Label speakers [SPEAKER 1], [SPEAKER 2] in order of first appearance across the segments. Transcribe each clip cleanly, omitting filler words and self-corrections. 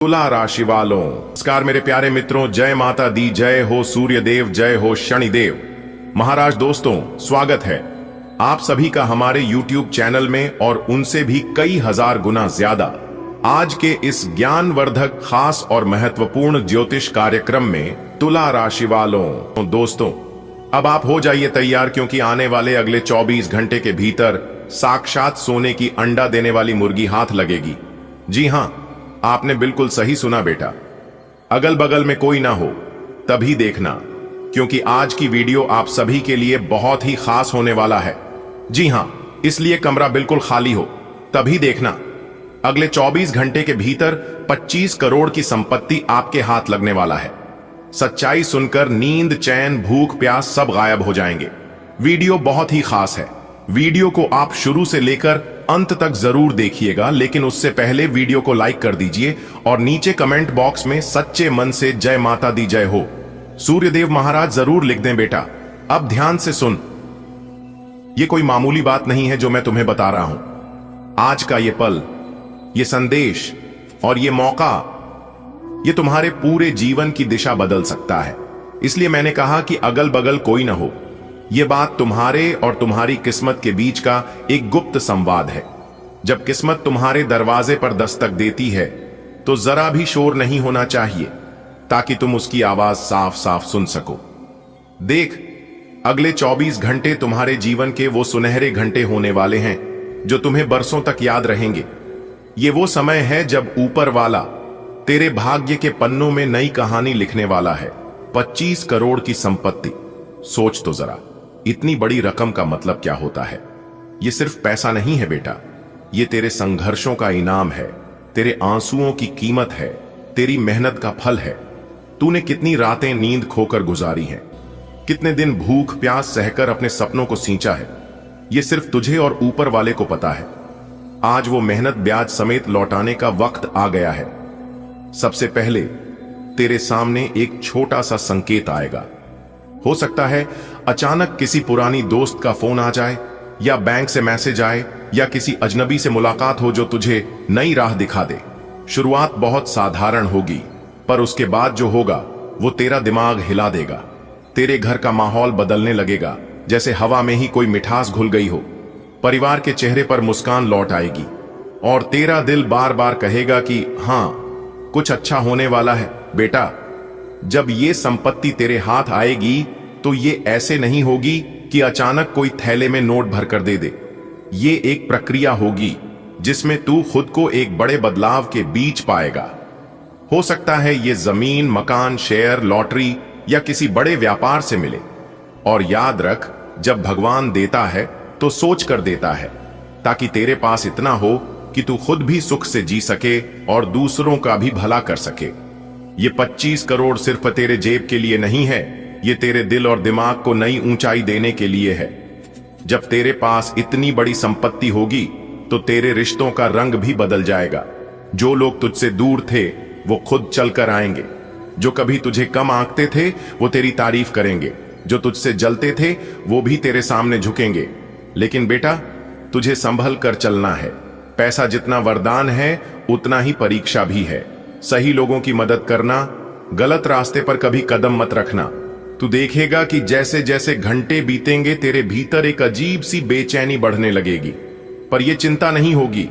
[SPEAKER 1] तुला राशि वालों, नमस्कार मेरे प्यारे मित्रों। जय माता दी, जय हो सूर्य देव, जय हो शनिदेव महाराज। दोस्तों, स्वागत है आप सभी का हमारे YouTube चैनल में और उनसे भी कई हजार गुना ज्यादा आज के इस ज्ञानवर्धक, खास और महत्वपूर्ण ज्योतिष कार्यक्रम में तुला राशि वालों। दोस्तों, अब आप हो जाइए तैयार, क्योंकि आने वाले अगले 24 घंटे के भीतर साक्षात सोने की अंडा देने वाली मुर्गी हाथ लगेगी। जी हां, आपने बिल्कुल सही सुना बेटा। अगल बगल में कोई ना हो तभी देखना, क्योंकि आज की वीडियो आप सभी के लिए बहुत ही खास होने वाला है। जी हां, इसलिए कमरा बिल्कुल खाली हो तभी देखना। अगले 24 घंटे के भीतर 25 करोड़ की संपत्ति आपके हाथ लगने वाला है। सच्चाई सुनकर नींद, चैन, भूख, प्यास सब गायब हो जाएंगे। वीडियो बहुत ही खास है। वीडियो को आप शुरू से लेकर अंत तक जरूर देखिएगा, लेकिन उससे पहले वीडियो को लाइक कर दीजिए और नीचे कमेंट बॉक्स में सच्चे मन से जय माता दी, जय हो सूर्यदेव महाराज जरूर लिख दें बेटा। अब ध्यान से सुन, ये कोई मामूली बात नहीं है जो मैं तुम्हें बता रहा हूं। आज का ये पल, ये संदेश और ये मौका, ये तुम्हारे पूरे जीवन की दिशा बदल सकता है। इसलिए मैंने कहा कि अगल बगल कोई ना हो। ये बात तुम्हारे और तुम्हारी किस्मत के बीच का एक गुप्त संवाद है। जब किस्मत तुम्हारे दरवाजे पर दस्तक देती है तो जरा भी शोर नहीं होना चाहिए, ताकि तुम उसकी आवाज साफ साफ सुन सको। देख, अगले 24 घंटे तुम्हारे जीवन के वो सुनहरे घंटे होने वाले हैं जो तुम्हें बरसों तक याद रहेंगे। ये वो समय है जब ऊपर वाला तेरे भाग्य के पन्नों में नई कहानी लिखने वाला है। 25 करोड़ की संपत्ति, सोच तो जरा, इतनी बड़ी रकम का मतलब क्या होता है। ये सिर्फ पैसा नहीं है बेटा, ये तेरे संघर्षों का इनाम है, तेरे आंसुओं की कीमत है, तेरी मेहनत का फल है। तूने कितनी रातें नींद खोकर गुजारी हैं, कितने दिन भूख प्यास सहकर अपने सपनों को सींचा है। ये सिर्फ तुझे और ऊपर वाले को पता है। आज वो मेहनत ब्याज समेत लौटाने का वक्त आ गया है। सबसे पहले तेरे सामने एक छोटा सा संकेत आएगा। हो सकता है अचानक किसी पुरानी दोस्त का फोन आ जाए, या बैंक से मैसेज आए, या किसी अजनबी से मुलाकात हो जो तुझे नई राह दिखा दे। शुरुआत बहुत साधारण होगी, पर उसके बाद जो होगा वो तेरा दिमाग हिला देगा। तेरे घर का माहौल बदलने लगेगा, जैसे हवा में ही कोई मिठास घुल गई हो। परिवार के चेहरे पर मुस्कान लौट आएगी और तेरा दिल बार बार कहेगा कि हां, कुछ अच्छा होने वाला है बेटा। जब ये संपत्ति तेरे हाथ आएगी तो ये ऐसे नहीं होगी कि अचानक कोई थैले में नोट भरकर दे दे। ये एक प्रक्रिया होगी जिसमें तू खुद को एक बड़े बदलाव के बीच पाएगा। हो सकता है ये जमीन, मकान, शेयर, लॉटरी या किसी बड़े व्यापार से मिले। और याद रख, जब भगवान देता है तो सोच कर देता है, ताकि तेरे पास इतना हो कि तू खुद भी सुख से जी सके और दूसरों का भी भला कर सके। ये 25 करोड़ सिर्फ तेरे जेब के लिए नहीं है, ये तेरे दिल और दिमाग को नई ऊंचाई देने के लिए है। जब तेरे पास इतनी बड़ी संपत्ति होगी तो तेरे रिश्तों का रंग भी बदल जाएगा। जो लोग तुझसे दूर थे वो खुद चलकर आएंगे। जो कभी तुझे कम आंकते थे वो तेरी तारीफ करेंगे। जो तुझसे जलते थे वो भी तेरे सामने झुकेंगे। लेकिन बेटा, तुझे संभल कर चलना है। पैसा जितना वरदान है उतना ही परीक्षा भी है। सही लोगों की मदद करना, गलत रास्ते पर कभी कदम मत रखना। तू देखेगा कि जैसे जैसे घंटे बीतेंगे तेरे भीतर एक अजीब सी बेचैनी बढ़ने लगेगी। पर यह चिंता नहीं होगी,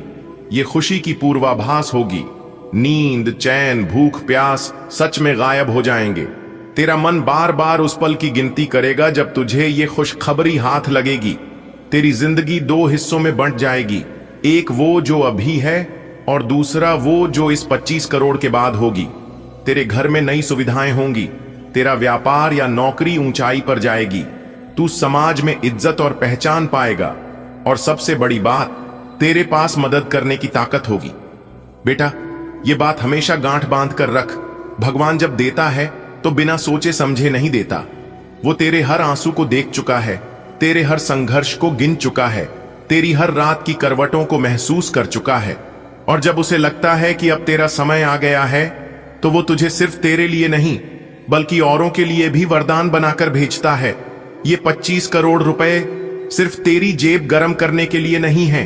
[SPEAKER 1] ये खुशी की पूर्वाभास होगी। नींद, चैन, भूख, प्यास सच में गायब हो जाएंगे। तेरा मन बार बार उस पल की गिनती करेगा जब तुझे ये खुशखबरी हाथ लगेगी। तेरी जिंदगी 2 हिस्सों में बंट जाएगी, एक वो जो अभी है और दूसरा वो जो इस 25 करोड़ के बाद होगी। तेरे घर में नई सुविधाएं होंगी, तेरा व्यापार या नौकरी ऊंचाई पर जाएगी, तू समाज में इज्जत और पहचान पाएगा, और सबसे बड़ी बात, तेरे पास मदद करने की ताकत होगी। बेटा, ये बात हमेशा गांठ बांध कर रख। भगवान जब देता है तो बिना सोचे समझे नहीं देता। वो तेरे हर आंसू को देख चुका है, तेरे हर संघर्ष को गिन चुका है, तेरी हर रात की करवटों को महसूस कर चुका है। और जब उसे लगता है कि अब तेरा समय आ गया है तो वो तुझे सिर्फ तेरे लिए नहीं बल्कि औरों के लिए भी वरदान बनाकर भेजता है। ये 25 करोड़ रुपए सिर्फ तेरी जेब गर्म करने के लिए नहीं है,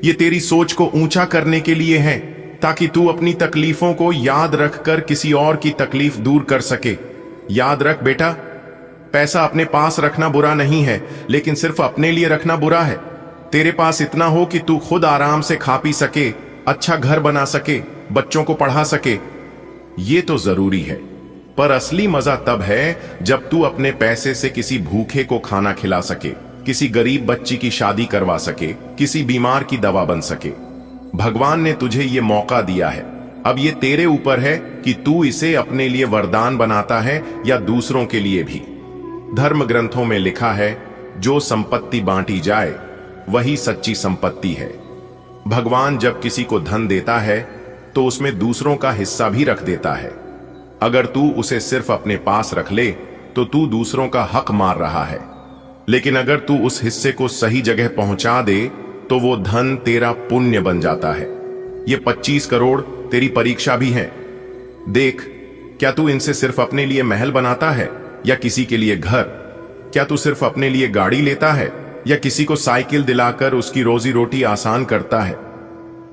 [SPEAKER 1] ये तेरी सोच को ऊंचा करने के लिए है। ताकि तू अपनी तकलीफों को याद रखकर किसी और की तकलीफ दूर कर सके। याद रख बेटा, पैसा अपने पास रखना बुरा नहीं है, लेकिन सिर्फ अपने लिए रखना बुरा है। तेरे पास इतना हो कि तू खुद आराम से खा पी सके, अच्छा घर बना सके, बच्चों को पढ़ा सके, ये तो जरूरी है। पर असली मजा तब है जब तू अपने पैसे से किसी भूखे को खाना खिला सके, किसी गरीब बच्ची की शादी करवा सके, किसी बीमार की दवा बन सके। भगवान ने तुझे ये मौका दिया है, अब ये तेरे ऊपर है कि तू इसे अपने लिए वरदान बनाता है या दूसरों के लिए भी। धर्म ग्रंथों में लिखा है, जो संपत्ति बांटी जाए वही सच्ची संपत्ति है। भगवान जब किसी को धन देता है तो उसमें दूसरों का हिस्सा भी रख देता है। अगर तू उसे सिर्फ अपने पास रख ले तो तू दूसरों का हक मार रहा है, लेकिन अगर तू उस हिस्से को सही जगह पहुंचा दे तो वो धन तेरा पुण्य बन जाता है। ये 25 करोड़ तेरी परीक्षा भी है। देख, क्या तू इनसे सिर्फ अपने लिए महल बनाता है या किसी के लिए घर? क्या तू सिर्फ अपने लिए गाड़ी लेता है या किसी को साइकिल दिलाकर उसकी रोजी रोटी आसान करता है?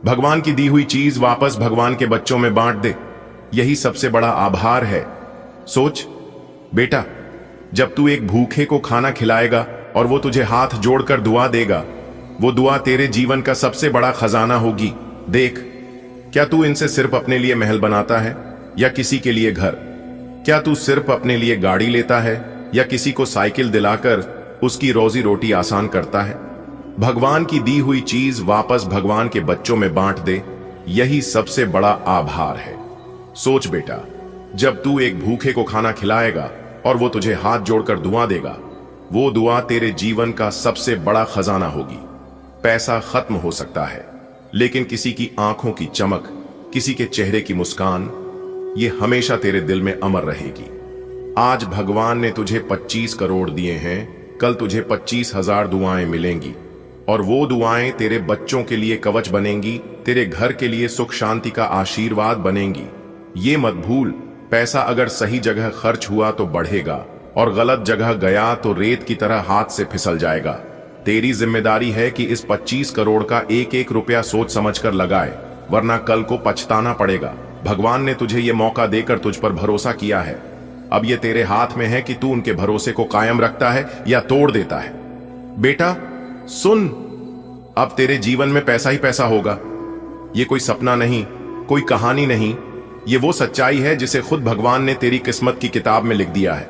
[SPEAKER 1] भगवान की दी हुई चीज वापस भगवान के बच्चों में बांट दे, यही सबसे बड़ा आभार है। सोच बेटा, जब तू एक भूखे को खाना खिलाएगा और वो तुझे हाथ जोड़कर दुआ देगा, वो दुआ तेरे जीवन का सबसे बड़ा खजाना होगी। देख, क्या तू इनसे सिर्फ अपने लिए महल बनाता है या किसी के लिए घर? क्या तू सिर्फ अपने लिए गाड़ी लेता है या किसी को साइकिल दिलाकर उसकी रोजी रोटी आसान करता है? भगवान की दी हुई चीज वापस भगवान के बच्चों में बांट दे, यही सबसे बड़ा आभार है। सोच बेटा, जब तू एक भूखे को खाना खिलाएगा और वो तुझे हाथ जोड़कर दुआ देगा, वो दुआ तेरे जीवन का सबसे बड़ा खजाना होगी। पैसा खत्म हो सकता है, लेकिन किसी की आंखों की चमक, किसी के चेहरे की मुस्कान, ये हमेशा तेरे दिल में अमर रहेगी। आज भगवान ने तुझे 25 करोड़ दिए हैं, कल तुझे 25,000 दुआएं मिलेंगी और वो दुआएं तेरे बच्चों के लिए कवच बनेंगी, तेरे घर के लिए सुख शांति का आशीर्वाद बनेंगी। ये मत भूल, पैसा अगर सही जगह खर्च हुआ तो बढ़ेगा और गलत जगह गया तो रेत की तरह हाथ से फिसल जाएगा। तेरी जिम्मेदारी है कि इस 25 करोड़ का एक एक रुपया सोच समझकर लगाए, वरना कल को पछताना पड़ेगा। भगवान ने तुझे ये मौका देकर तुझ पर भरोसा किया है, अब ये तेरे हाथ में है कि तू उनके भरोसे को कायम रखता है या तोड़ देता है। बेटा सुन, अब तेरे जीवन में पैसा ही पैसा होगा। ये कोई सपना नहीं, कोई कहानी नहीं, ये वो सच्चाई है जिसे खुद भगवान ने तेरी किस्मत की किताब में लिख दिया है।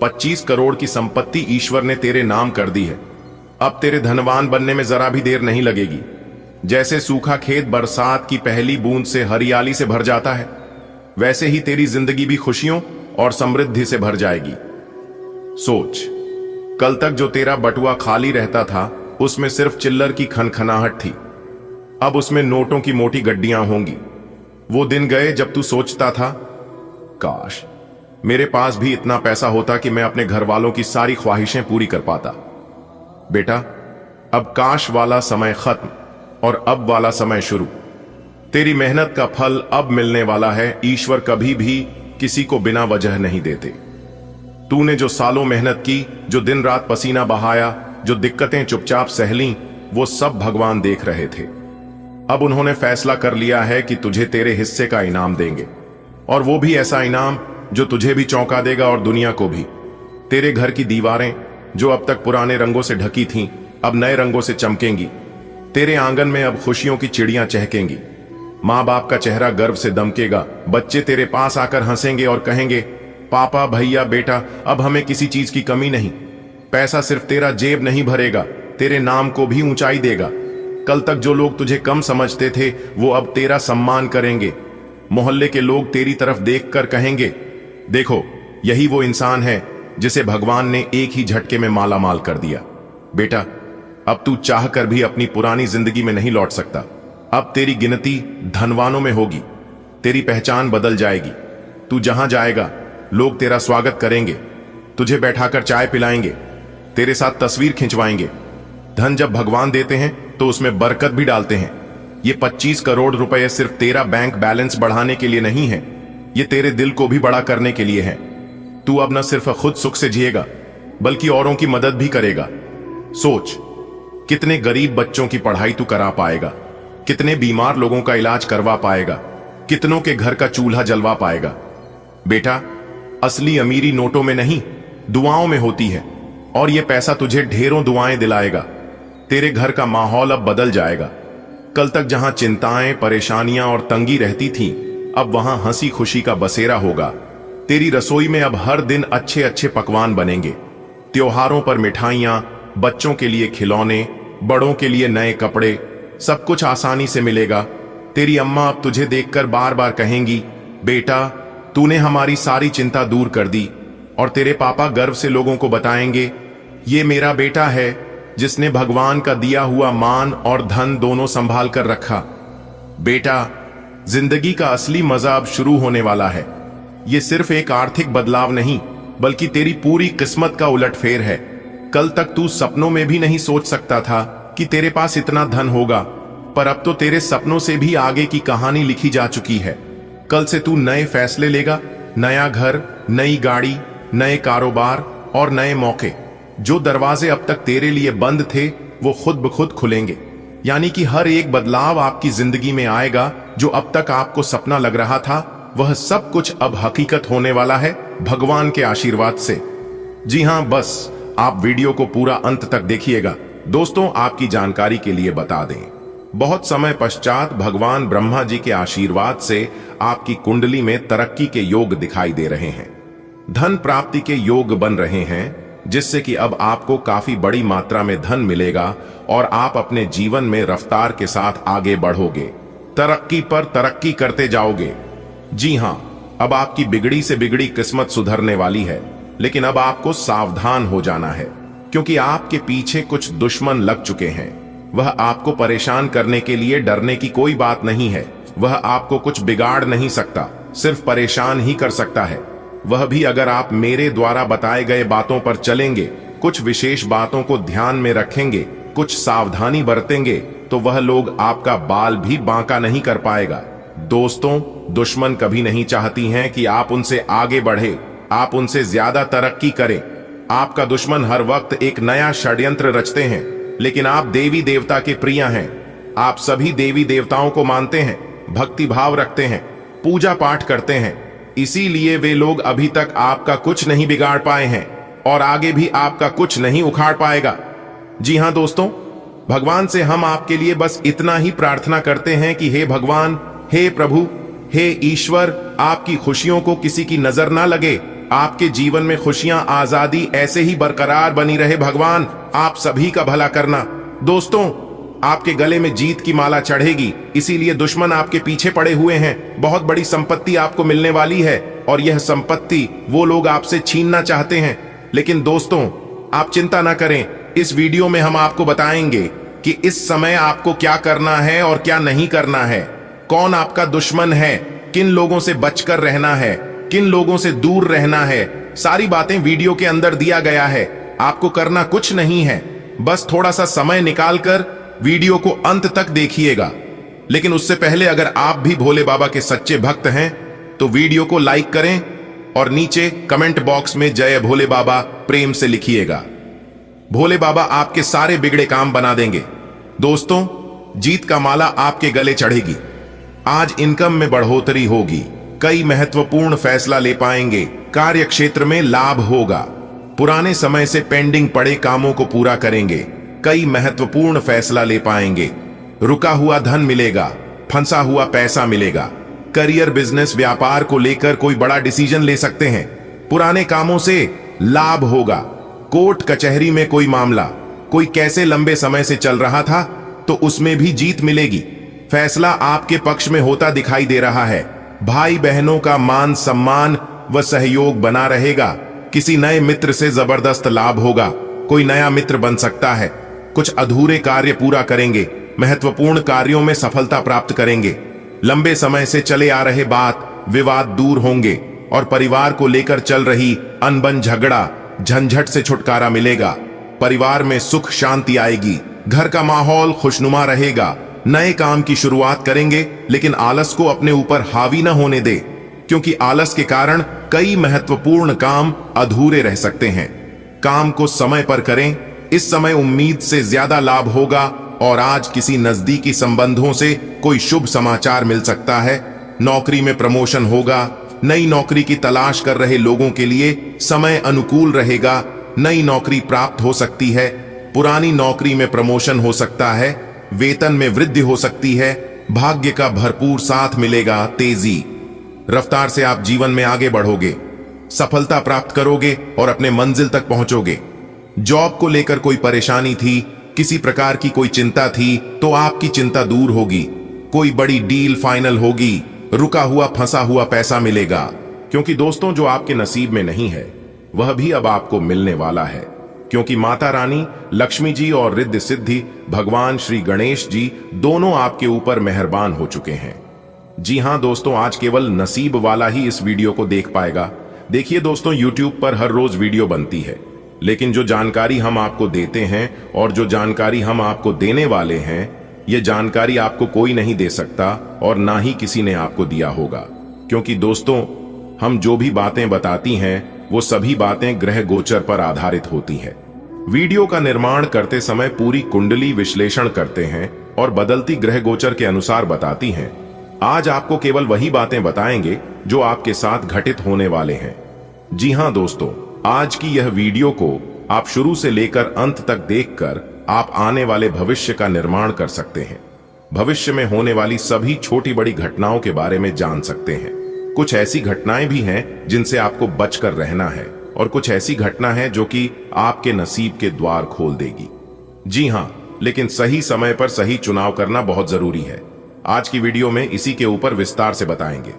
[SPEAKER 1] 25 करोड़ की संपत्ति ईश्वर ने तेरे नाम कर दी है। अब तेरे धनवान बनने में जरा भी देर नहीं लगेगी। जैसे सूखा खेत बरसात की पहली बूंद से हरियाली से भर जाता है, वैसे ही तेरी जिंदगी भी खुशियों और समृद्धि से भर जाएगी। सोच, कल तक जो तेरा बटुआ खाली रहता था उसमें सिर्फ चिल्लर की खनखनाहट थी, अब उसमें नोटों की मोटी गड्डियां होंगी। वो दिन गए जब तू सोचता था, काश मेरे पास भी इतना पैसा होता कि मैं अपने घर वालों की सारी ख्वाहिशें पूरी कर पाता। बेटा, अब काश वाला समय खत्म और अब वाला समय शुरू। तेरी मेहनत का फल अब मिलने वाला है। ईश्वर कभी भी किसी को बिना वजह नहीं देते। तूने जो सालों मेहनत की, जो दिन रात पसीना बहाया, जो दिक्कतें चुपचाप सहली, वो सब भगवान देख रहे थे। अब उन्होंने फैसला कर लिया है कि तुझे तेरे हिस्से का इनाम देंगे, और वो भी ऐसा इनाम जो तुझे भी चौंका देगा और दुनिया को भी। तेरे घर की दीवारें जो अब तक पुराने रंगों से ढकी थीं, अब नए रंगों से चमकेंगी। तेरे आंगन में अब खुशियों की चिड़ियां चहकेंगी। माँ बाप का चेहरा गर्व से दमकेगा। बच्चे तेरे पास आकर हंसेंगे और कहेंगे, पापा, भैया, बेटा, अब हमें किसी चीज की कमी नहीं। पैसा सिर्फ तेरा जेब नहीं भरेगा, तेरे नाम को भी ऊंचाई देगा। कल तक जो लोग तुझे कम समझते थे, वो अब तेरा सम्मान करेंगे। मोहल्ले के लोग तेरी तरफ देखकर कहेंगे, देखो, यही वो इंसान है जिसे भगवान ने एक ही झटके में माला माल कर दिया। बेटा, अब तू चाह कर भी अपनी पुरानी जिंदगी में नहीं लौट सकता। अब तेरी गिनती धनवानों में होगी। तेरी पहचान बदल जाएगी। तू जहां जाएगा लोग तेरा स्वागत करेंगे, तुझे बैठाकर चाय पिलाएंगे, तेरे साथ तस्वीर खिंचवाएंगे। धन जब भगवान देते हैं तो उसमें बरकत भी डालते हैं। ये 25 करोड़ रुपए सिर्फ तेरा बैंक बैलेंस बढ़ाने के लिए नहीं है, ये तेरे दिल को भी बड़ा करने के लिए है। तू अब न सिर्फ खुद सुख से जिएगा, बल्कि औरों की मदद भी करेगा। सोच, कितने गरीब बच्चों की पढ़ाई तू करा पाएगा, कितने बीमार लोगों का इलाज करवा पाएगा, कितनों के घर का चूल्हा जलवा पाएगा। बेटा, असली अमीरी नोटों में नहीं, दुआओं में होती है, और यह पैसा तुझे ढेरों दुआएं दिलाएगा। तेरे घर का माहौल अब बदल जाएगा। कल तक जहां चिंताएं, परेशानियां और तंगी रहती थी, अब वहां हंसी खुशी का बसेरा होगा। तेरी रसोई में अब हर दिन अच्छे अच्छे पकवान बनेंगे। त्योहारों पर मिठाइयां, बच्चों के लिए खिलौने, बड़ों के लिए नए कपड़े, सब कुछ आसानी से मिलेगा। तेरी अम्मा अब तुझे देखकर बार बार कहेंगी, बेटा तूने हमारी सारी चिंता दूर कर दी। और तेरे पापा गर्व से लोगों को बताएंगे, ये मेरा बेटा है जिसने भगवान का दिया हुआ मान और धन दोनों संभाल कर रखा। बेटा, जिंदगी का असली मजा अब शुरू होने वाला है। ये सिर्फ एक आर्थिक बदलाव नहीं, बल्कि तेरी पूरी किस्मत का उलटफेर है। कल तक तू सपनों में भी नहीं सोच सकता था कि तेरे पास इतना धन होगा, पर अब तो तेरे सपनों से भी आगे की कहानी लिखी जा चुकी है। कल से तू नए फैसले लेगा, नया घर, नई गाड़ी, नए कारोबार और नए मौके। जो दरवाजे अब तक तेरे लिए बंद थे, वो खुद ब खुद खुलेंगे। यानी कि हर एक बदलाव आपकी जिंदगी में आएगा। जो अब तक आपको सपना लग रहा था, वह सब कुछ अब हकीकत होने वाला है, भगवान के आशीर्वाद से। जी हां, बस आप वीडियो को पूरा अंत तक देखिएगा। दोस्तों, आपकी जानकारी के लिए बता दें, बहुत समय पश्चात भगवान ब्रह्मा जी के आशीर्वाद से आपकी कुंडली में तरक्की के योग दिखाई दे रहे हैं। धन प्राप्ति के योग बन रहे हैं, जिससे कि अब आपको काफी बड़ी मात्रा में धन मिलेगा और आप अपने जीवन में रफ्तार के साथ आगे बढ़ोगे, तरक्की पर तरक्की करते जाओगे। जी हां, अब आपकी बिगड़ी से बिगड़ी किस्मत सुधरने वाली है, लेकिन अब आपको सावधान हो जाना है, क्योंकि आपके पीछे कुछ दुश्मन लग चुके हैं। वह आपको परेशान करने के लिए डरने की कोई बात नहीं है। वह आपको कुछ बिगाड़ नहीं सकता, सिर्फ परेशान ही कर सकता है। वह भी अगर आप मेरे द्वारा बताए गए बातों पर चलेंगे, कुछ विशेष बातों को ध्यान में रखेंगे, कुछ सावधानी बरतेंगे, तो वह लोग आपका बाल भी बांका नहीं कर पाएगा। दोस्तों, दुश्मन कभी नहीं चाहती हैं कि आप उनसे आगे बढ़े, आप उनसे ज्यादा तरक्की करें। आपका दुश्मन हर वक्त एक नया षड्यंत्र रचते हैं, लेकिन आप देवी देवता के प्रिय हैं। आप सभी देवी देवताओं को मानते हैं, भक्ति भाव रखते हैं, पूजा पाठ करते हैं। इसीलिए वे लोग अभी तक आपका कुछ नहीं बिगाड़ पाए हैं और आगे भी आपका कुछ नहीं उखाड़ पाएगा। जी हां दोस्तों, भगवान से हम आपके लिए बस इतना ही प्रार्थना करते हैं कि हे भगवान, हे प्रभु, हे ईश्वर, आपकी खुशियों को किसी की नजर ना लगे। आपके जीवन में खुशियां, आजादी ऐसे ही बरकरार बनी रहे। भगवान, आप सभी का भला करना। दोस्तों, आपके गले में जीत की माला चढ़ेगी, इसीलिए दुश्मन आपके पीछे पड़े हुए हैं। बहुत बड़ी संपत्ति आपको मिलने वाली है और यह संपत्ति वो लोग आपसे छीनना चाहते हैं। लेकिन दोस्तों, आप चिंता ना करें। इस वीडियो में हम आपको बताएंगे कि इस समय आपको क्या करना है और क्या नहीं करना है, कौन आपका दुश्मन है, किन लोगों से बचकर रहना है, किन लोगों से दूर रहना है। सारी बातें वीडियो के अंदर दिया गया है। आपको करना कुछ नहीं है, बस थोड़ा सा समय निकालकर वीडियो को अंत तक देखिएगा। लेकिन उससे पहले अगर आप भी भोले बाबा के सच्चे भक्त हैं, तो वीडियो को लाइक करें और नीचे कमेंट बॉक्स में जय भोले बाबा प्रेम से लिखिएगा। भोले बाबा आपके सारे बिगड़े काम बना देंगे। दोस्तों, जीत का माला आपके गले चढ़ेगी। आज इनकम में बढ़ोतरी होगी, कई महत्वपूर्ण फैसला ले पाएंगे, कार्य क्षेत्र में लाभ होगा, पुराने समय से पेंडिंग पड़े कामों को पूरा करेंगे, कई महत्वपूर्ण फैसला ले पाएंगे, रुका हुआ धन मिलेगा, फंसा हुआ पैसा मिलेगा, करियर, बिजनेस, व्यापार को लेकर कोई बड़ा डिसीजन ले सकते हैं, पुराने कामों से लाभ होगा, कोर्ट कचहरी में कोई मामला, कोई कैसे लंबे समय से चल रहा था, तो उसमें भी जीत मिलेगी। फैसला आपके पक्ष में होता दिखाई दे रहा है। भाई बहनों का मान सम्मान व सहयोग बना रहेगा। किसी नए मित्र से जबरदस्त लाभ होगा, कोई नया मित्र बन सकता है। कुछ अधूरे कार्य पूरा करेंगे, महत्वपूर्ण कार्यों में सफलता प्राप्त करेंगे। लंबे समय से चले आ रहे बात विवाद दूर होंगे और परिवार को लेकर चल रही अनबन, झगड़ा, झंझट से छुटकारा मिलेगा। परिवार में सुख शांति आएगी, घर का माहौल खुशनुमा रहेगा। नए काम की शुरुआत करेंगे, लेकिन आलस को अपने ऊपर हावी न होने दे, क्योंकि आलस के कारण कई महत्वपूर्ण काम अधूरे रह सकते हैं। काम को समय पर करें, इस समय उम्मीद से ज्यादा लाभ होगा और आज किसी नजदीकी संबंधों से कोई शुभ समाचार मिल सकता है। नौकरी में प्रमोशन होगा। नई नौकरी की तलाश कर रहे लोगों के लिए समय अनुकूल रहेगा। नई नौकरी प्राप्त हो सकती है। पुरानी नौकरी में प्रमोशन हो सकता है। वेतन में वृद्धि हो सकती है। भाग्य का भरपूर साथ मिलेगा। तेजी रफ्तार से आप जीवन में आगे बढ़ोगे, सफलता प्राप्त करोगे और अपने मंजिल तक पहुंचोगे। जॉब को लेकर कोई परेशानी थी, किसी प्रकार की कोई चिंता थी, तो आपकी चिंता दूर होगी। कोई बड़ी डील फाइनल होगी। रुका हुआ फंसा हुआ पैसा मिलेगा, क्योंकि दोस्तों जो आपके नसीब में नहीं है वह भी अब आपको मिलने वाला है। क्योंकि माता रानी लक्ष्मी जी और रिद्धि सिद्धि भगवान श्री गणेश जी दोनों आपके ऊपर मेहरबान हो चुके हैं। जी हां दोस्तों, आज केवल नसीब वाला ही इस वीडियो को देख पाएगा। देखिए दोस्तों, YouTube पर हर रोज वीडियो बनती है, लेकिन जो जानकारी हम आपको देते हैं और जो जानकारी हम आपको देने वाले हैं, यह जानकारी आपको कोई नहीं दे सकता और ना ही किसी ने आपको दिया होगा। क्योंकि दोस्तों, हम जो भी बातें बताती हैं वो सभी बातें ग्रह गोचर पर आधारित होती हैं। वीडियो का निर्माण करते समय पूरी कुंडली विश्लेषण करते हैं और बदलती ग्रह गोचर के अनुसार बताती हैं। आज आपको केवल वही बातें बताएंगे जो आपके साथ घटित होने वाले हैं। जी हां दोस्तों, आज की यह वीडियो को आप शुरू से लेकर अंत तक देखकर आप आने वाले भविष्य का निर्माण कर सकते हैं। भविष्य में होने वाली सभी छोटी बड़ी घटनाओं के बारे में जान सकते हैं। कुछ ऐसी घटनाएं भी हैं जिनसे आपको बचकर रहना है और कुछ ऐसी घटना है जो कि आपके नसीब के द्वार खोल देगी। जी हां, लेकिन सही समय पर सही चुनाव करना बहुत जरूरी है। आज की वीडियो में इसी के ऊपर विस्तार से बताएंगे।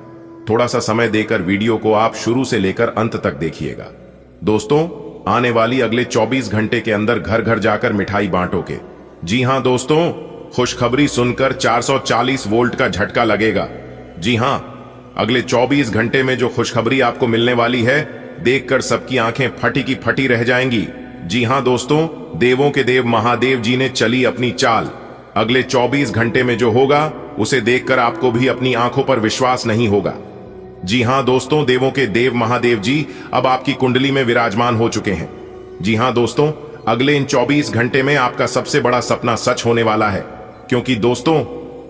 [SPEAKER 1] थोड़ा सा समय देकर वीडियो को आप शुरू से लेकर अंत तक देखिएगा। दोस्तों, आने वाली अगले 24 घंटे के अंदर घर घर जाकर मिठाई बांटोगे। जी हां दोस्तों, खुशखबरी सुनकर 440 वोल्ट का झटका लगेगा। जी हां, अगले 24 घंटे में जो खुशखबरी आपको मिलने वाली है, देखकर सबकी आंखें फटी की फटी रह जाएंगी। जी हां दोस्तों, देवों के देव महादेव जी ने चली अपनी चाल। अगले 24 घंटे में जो होगा उसे देखकर आपको भी अपनी आंखों पर विश्वास नहीं होगा। जी हां दोस्तों, देवों के देव महादेव जी अब आपकी कुंडली में विराजमान हो चुके हैं। जी हां दोस्तों, अगले इन 24 घंटे में आपका सबसे बड़ा सपना सच होने वाला है, क्योंकि दोस्तों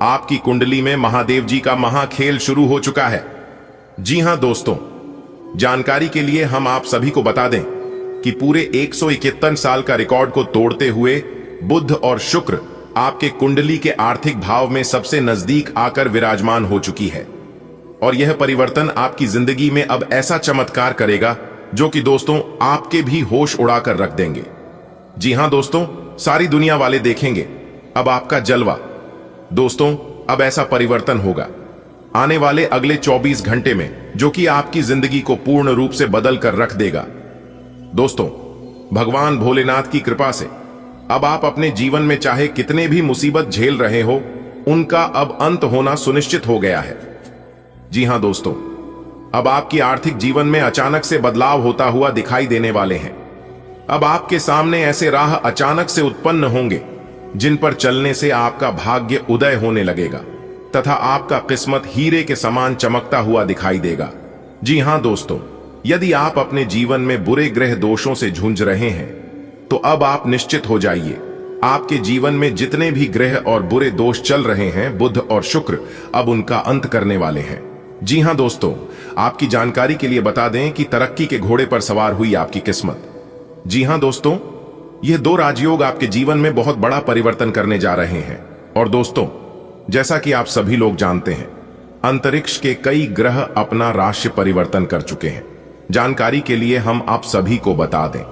[SPEAKER 1] आपकी कुंडली में महादेव जी का महाखेल शुरू हो चुका है। जी हां दोस्तों, जानकारी के लिए हम आप सभी को बता दें कि पूरे 151 साल का रिकॉर्ड को तोड़ते हुए बुध और शुक्र आपके कुंडली के आर्थिक भाव में सबसे नजदीक आकर विराजमान हो चुकी है। और यह परिवर्तन आपकी जिंदगी में अब ऐसा चमत्कार करेगा जो कि दोस्तों आपके भी होश उड़ाकर रख देंगे। जी हां दोस्तों, सारी दुनिया वाले देखेंगे अब आपका जलवा। दोस्तों, अब ऐसा परिवर्तन होगा आने वाले अगले 24 घंटे में, जो कि आपकी जिंदगी को पूर्ण रूप से बदल कर रख देगा। दोस्तों, भगवान भोलेनाथ की कृपा से अब आप अपने जीवन में चाहे कितने भी मुसीबत झेल रहे हो, उनका अब अंत होना सुनिश्चित हो गया है। जी हां दोस्तों, अब आपकी आर्थिक जीवन में अचानक से बदलाव होता हुआ दिखाई देने वाले हैं। अब आपके सामने ऐसे राह अचानक से उत्पन्न होंगे जिन पर चलने से आपका भाग्य उदय होने लगेगा तथा आपका किस्मत हीरे के समान चमकता हुआ दिखाई देगा। जी हां दोस्तों, यदि आप अपने जीवन में बुरे ग्रह दोषों से झुंझ रहे हैं तो अब आप निश्चित हो जाइए, आपके जीवन में जितने भी ग्रह और बुरे दोष चल रहे हैं, बुध और शुक्र अब उनका अंत करने वाले हैं। जी हां दोस्तों, आपकी जानकारी के लिए बता दें कि तरक्की के घोड़े पर सवार हुई आपकी किस्मत। जी हां दोस्तों, यह 2 राजयोग आपके जीवन में बहुत बड़ा परिवर्तन करने जा रहे हैं। और दोस्तों, जैसा कि आप सभी लोग जानते हैं, अंतरिक्ष के कई ग्रह अपना राशि परिवर्तन कर चुके हैं। जानकारी के लिए हम आप सभी को बता दें,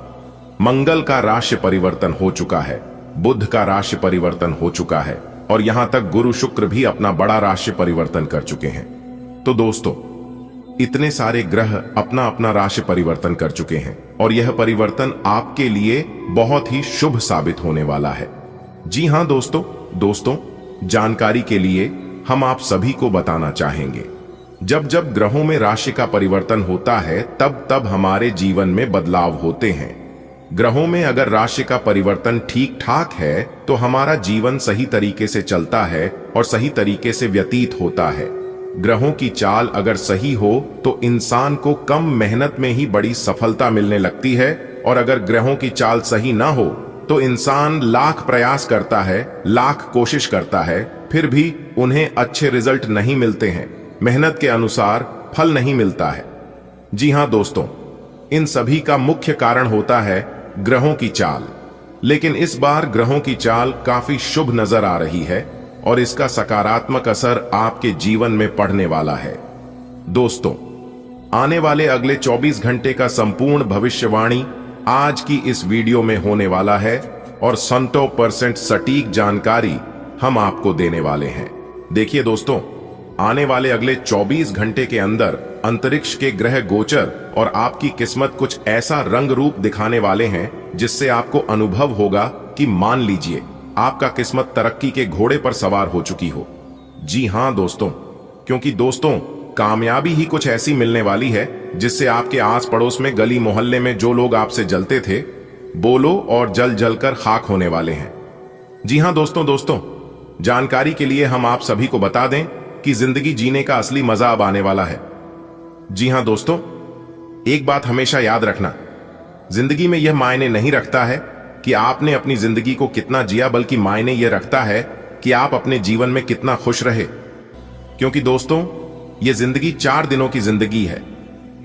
[SPEAKER 1] मंगल का राशि परिवर्तन हो चुका है, बुध का राशि परिवर्तन हो चुका है और यहां तक गुरु शुक्र भी अपना बड़ा राशि परिवर्तन कर चुके हैं। तो दोस्तों, इतने सारे ग्रह अपना अपना राशि परिवर्तन कर चुके हैं और यह परिवर्तन आपके लिए बहुत ही शुभ साबित होने वाला है। जी हां दोस्तों, जानकारी के लिए हम आप सभी को बताना चाहेंगे, जब जब ग्रहों में राशि का परिवर्तन होता है तब तब हमारे जीवन में बदलाव होते हैं। ग्रहों में अगर राशि का परिवर्तन ठीक ठाक है तो हमारा जीवन सही तरीके से चलता है और सही तरीके से व्यतीत होता है। ग्रहों की चाल अगर सही हो तो इंसान को कम मेहनत में ही बड़ी सफलता मिलने लगती है और अगर ग्रहों की चाल सही ना हो तो इंसान लाख प्रयास करता है, लाख कोशिश करता है, फिर भी उन्हें अच्छे रिजल्ट नहीं मिलते हैं, मेहनत के अनुसार फल नहीं मिलता है। जी हां दोस्तों, इन सभी का मुख्य कारण होता है ग्रहों की चाल। लेकिन इस बार ग्रहों की चाल काफी शुभ नजर आ रही है और इसका सकारात्मक असर आपके जीवन में पड़ने वाला है। दोस्तों, आने वाले अगले 24 घंटे का संपूर्ण भविष्यवाणी आज की इस वीडियो में होने वाला है और 100% सटीक जानकारी हम आपको देने वाले हैं। देखिए दोस्तों, आने वाले अगले 24 घंटे के अंदर अंतरिक्ष के ग्रह गोचर और आपकी किस्मत कुछ ऐसा रंग रूप दिखाने वाले हैं जिससे आपको अनुभव होगा कि मान लीजिए आपका किस्मत तरक्की के घोड़े पर सवार हो चुकी हो। जी हां दोस्तों, क्योंकि दोस्तों कामयाबी ही कुछ ऐसी मिलने वाली है जिससे आपके आस पड़ोस में, गली मोहल्ले में जो लोग आपसे जलते थे, बोलो और जल जलकर खाक होने वाले हैं। जी हां दोस्तों, जानकारी के लिए हम आप सभी को बता दें कि जिंदगी जीने का असली मजा अब आने वाला है। जी हां दोस्तों, एक बात हमेशा याद रखना, जिंदगी में यह मायने नहीं रखता है कि आपने अपनी जिंदगी को कितना जिया, बल्कि मायने यह रखता है कि आप अपने जीवन में कितना खुश रहे। क्योंकि दोस्तों, यह जिंदगी 4 दिनों की जिंदगी है।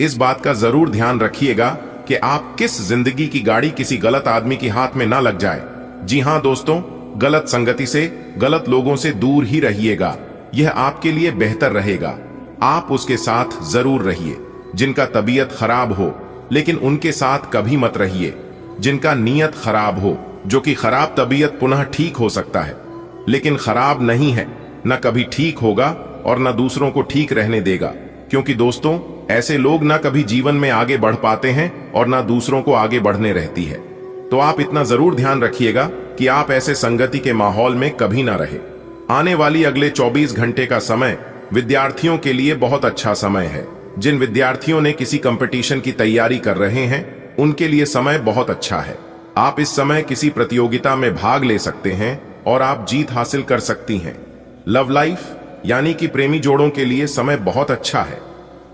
[SPEAKER 1] इस बात का जरूर ध्यान रखिएगा कि आप किस जिंदगी की गाड़ी किसी गलत आदमी के हाथ में ना लग जाए। जी हां दोस्तों, गलत संगति से, गलत लोगों से दूर ही रहिएगा। यह आपके लिए बेहतर रहेगा। आप उसके साथ जरूर रहिए जिनका तबीयत खराब हो, लेकिन उनके साथ कभी मत रहिए जिनका नीयत खराब हो, जो कि खराब तबीयत पुनः ठीक हो सकता है लेकिन खराब नहीं है, न कभी ठीक होगा और न दूसरों को ठीक रहने देगा। क्योंकि दोस्तों, ऐसे लोग न कभी जीवन में आगे बढ़ पाते हैं और न दूसरों को आगे बढ़ने रहती है। तो आप इतना जरूर ध्यान रखिएगा कि आप ऐसे संगति के माहौल में कभी ना रहे। आने वाली अगले 24 घंटे का समय विद्यार्थियों के लिए बहुत अच्छा समय है। जिन विद्यार्थियों ने किसी कंपटीशन की तैयारी कर रहे हैं, उनके लिए समय बहुत अच्छा है। आप इस समय किसी प्रतियोगिता में भाग ले सकते हैं और आप जीत हासिल कर सकती हैं। लव लाइफ यानी कि प्रेमी जोड़ों के लिए समय बहुत अच्छा है।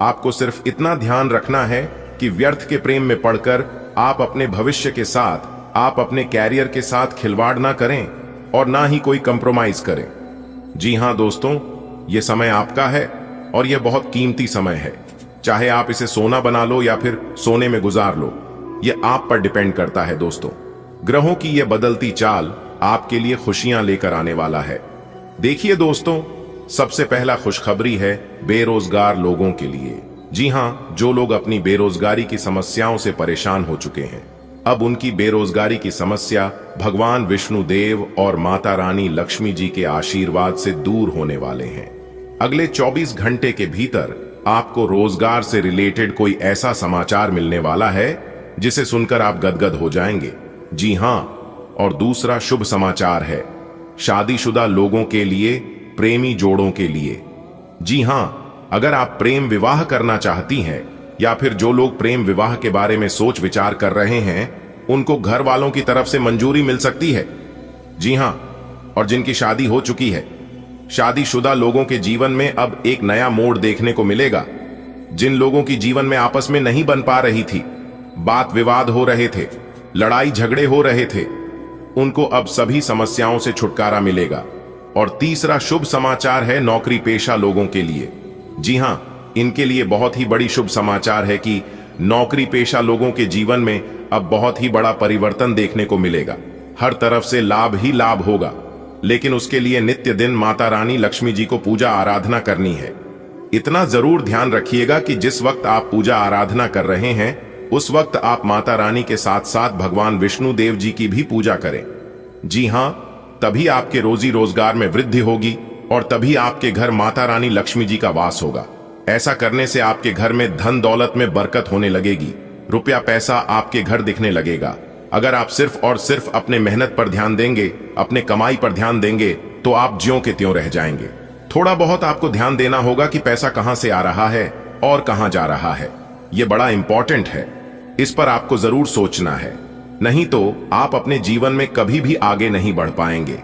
[SPEAKER 1] आपको सिर्फ इतना ध्यान रखना है कि व्यर्थ के प्रेम में पड़कर आप अपने भविष्य के साथ, आप अपने कैरियर के साथ खिलवाड़ ना करें और ना ही कोई कंप्रोमाइज करें। जी हां दोस्तों, यह समय आपका है और यह बहुत कीमती समय है। चाहे आप इसे सोना बना लो या फिर सोने में गुजार लो, यह आप पर डिपेंड करता है। दोस्तों, ग्रहों की यह बदलती चाल आपके लिए खुशियां लेकर आने वाला है। देखिए दोस्तों, सबसे पहला खुशखबरी है बेरोजगार लोगों के लिए। जी हां, जो लोग अपनी बेरोजगारी की समस्याओं से परेशान हो चुके हैं, अब उनकी बेरोजगारी की समस्या भगवान विष्णु देव और माता रानी लक्ष्मी जी के आशीर्वाद से दूर होने वाले हैं। अगले 24 घंटे के भीतर आपको रोजगार से रिलेटेड कोई ऐसा समाचार मिलने वाला है जिसे सुनकर आप गदगद हो जाएंगे। जी हां, और दूसरा शुभ समाचार है शादीशुदा लोगों के लिए, प्रेमी जोड़ों के लिए। जी हां, अगर आप प्रेम विवाह करना चाहती हैं या फिर जो लोग प्रेम विवाह के बारे में सोच विचार कर रहे हैं, उनको घर वालों की तरफ से मंजूरी मिल सकती है। जी हां, और जिनकी शादी हो चुकी है, शादीशुदा लोगों के जीवन में अब एक नया मोड़ देखने को मिलेगा। जिन लोगों की जीवन में आपस में नहीं बन पा रही थी, बात विवाद हो रहे थे, लड़ाई झगड़े हो रहे थे, उनको अब सभी समस्याओं से छुटकारा मिलेगा। और तीसरा शुभ समाचार है नौकरी पेशा लोगों के लिए। जी हां, इनके लिए बहुत ही बड़ी शुभ समाचार है कि नौकरी पेशा लोगों के जीवन में अब बहुत ही बड़ा परिवर्तन देखने को मिलेगा। हर तरफ से लाभ ही लाभ होगा, लेकिन उसके लिए नित्य दिन माता रानी लक्ष्मी जी को पूजा आराधना करनी है। इतना जरूर ध्यान रखिएगा कि जिस वक्त आप पूजा आराधना कर रहे हैं, उस वक्त आप माता रानी के साथ साथ भगवान विष्णु देव जी की भी पूजा करें। जी हां, तभी आपके रोजी रोजगार में वृद्धि होगी और तभी आपके घर माता रानी लक्ष्मी जी का वास होगा। ऐसा करने से आपके घर में धन दौलत में बरकत होने लगेगी, रुपया पैसा आपके घर दिखने लगेगा। अगर आप सिर्फ और सिर्फ अपने मेहनत पर ध्यान देंगे, अपने कमाई पर ध्यान देंगे, तो आप ज्यों के त्यों रह जाएंगे। थोड़ा बहुत आपको ध्यान देना होगा कि पैसा कहां से आ रहा है और कहां जा रहा है। यह बड़ा इंपॉर्टेंट है, इस पर आपको जरूर सोचना है, नहीं तो आप अपने जीवन में कभी भी आगे नहीं बढ़ पाएंगे।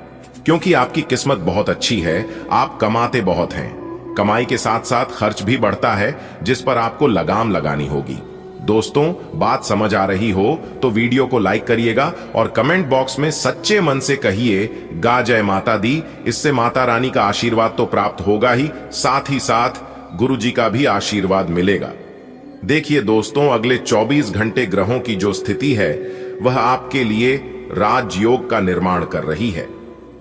[SPEAKER 1] क्योंकि आपकी किस्मत बहुत अच्छी है, आप कमाते बहुत हैं। कमाई के साथ साथ खर्च भी बढ़ता है, जिस पर आपको लगाम लगानी होगी। दोस्तों, बात समझ आ रही हो तो वीडियो को लाइक करिएगा और कमेंट बॉक्स में सच्चे मन से कहिए गा जय माता दी। इससे माता रानी का आशीर्वाद तो प्राप्त होगा ही, साथ ही साथ गुरु जी का भी आशीर्वाद मिलेगा। देखिए दोस्तों, अगले 24 घंटे ग्रहों की जो स्थिति है वह आपके लिए राजयोग का निर्माण कर रही है।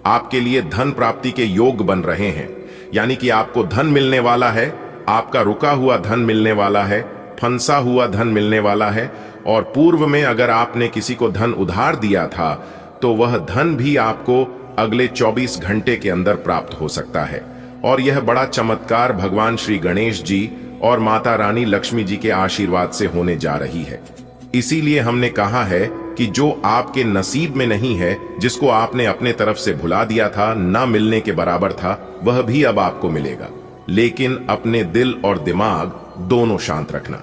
[SPEAKER 1] आपके लिए धन प्राप्ति के योग बन रहे हैं, यानी कि आपको धन मिलने वाला है, आपका रुका हुआ धन मिलने वाला है, फंसा हुआ धन मिलने वाला है। और पूर्व में अगर आपने किसी को धन उधार दिया था तो वह धन भी आपको अगले 24 घंटे के अंदर प्राप्त हो सकता है। और यह बड़ा चमत्कार भगवान श्री गणेश जी और माता रानी लक्ष्मी जी के आशीर्वाद से होने जा रही है। इसीलिए हमने कहा है कि जो आपके नसीब में नहीं है, जिसको आपने अपने तरफ से भुला दिया था, ना मिलने के बराबर था, वह भी अब आपको मिलेगा। लेकिन अपने दिल और दिमाग दोनों शांत रखना,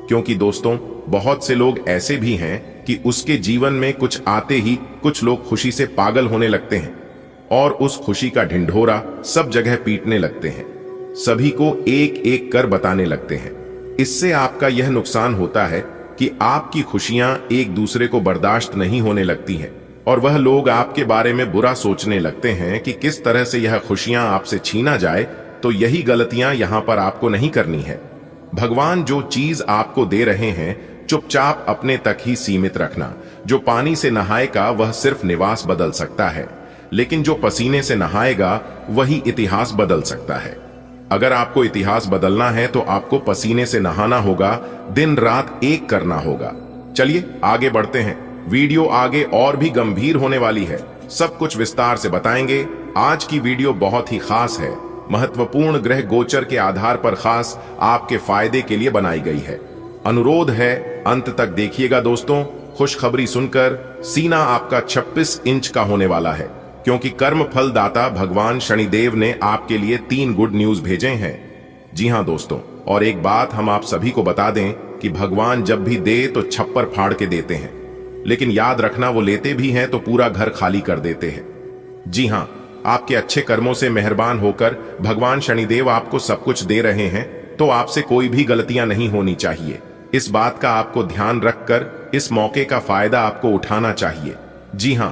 [SPEAKER 1] क्योंकि दोस्तों बहुत से लोग ऐसे भी हैं कि उसके जीवन में कुछ आते ही कुछ लोग खुशी से पागल होने लगते हैं और उस खुशी का ढिंढोरा सब जगह पीटने लगते हैं, सभी को एक एक कर बताने लगते हैं। इससे आपका यह नुकसान होता है कि आपकी खुशियां एक दूसरे को बर्दाश्त नहीं होने लगती हैं और वह लोग आपके बारे में बुरा सोचने लगते हैं कि किस तरह से यह खुशियां आपसे छीना जाए। तो यही गलतियां यहां पर आपको नहीं करनी है। भगवान जो चीज आपको दे रहे हैं चुपचाप अपने तक ही सीमित रखना। जो पानी से नहाएगा वह सिर्फ निवास बदल सकता है, लेकिन जो पसीने से नहाएगा वही इतिहास बदल सकता है। अगर आपको इतिहास बदलना है तो आपको पसीने से नहाना होगा, दिन रात एक करना होगा। चलिए आगे बढ़ते हैं। वीडियो आगे और भी गंभीर होने वाली है, सब कुछ विस्तार से बताएंगे। आज की वीडियो बहुत ही खास है, महत्वपूर्ण ग्रह गोचर के आधार पर खास आपके फायदे के लिए बनाई गई है। अनुरोध है अंत तक देखिएगा दोस्तों। खुशखबरी सुनकर सीना आपका 26 इंच का होने वाला है, क्योंकि कर्म फल दाता भगवान शनिदेव ने आपके लिए 3 गुड न्यूज भेजे हैं। जी हां दोस्तों, और एक बात हम आप सभी को बता दें कि भगवान जब भी दे तो छप्पर फाड़ के देते हैं, लेकिन याद रखना वो लेते भी हैं तो पूरा घर खाली कर देते हैं। जी हां, आपके अच्छे कर्मों से मेहरबान होकर भगवान शनिदेव आपको सब कुछ दे रहे हैं, तो आपसे कोई भी गलतियां नहीं होनी चाहिए। इस बात का आपको ध्यान रखकर इस मौके का फायदा आपको उठाना चाहिए। जी हां,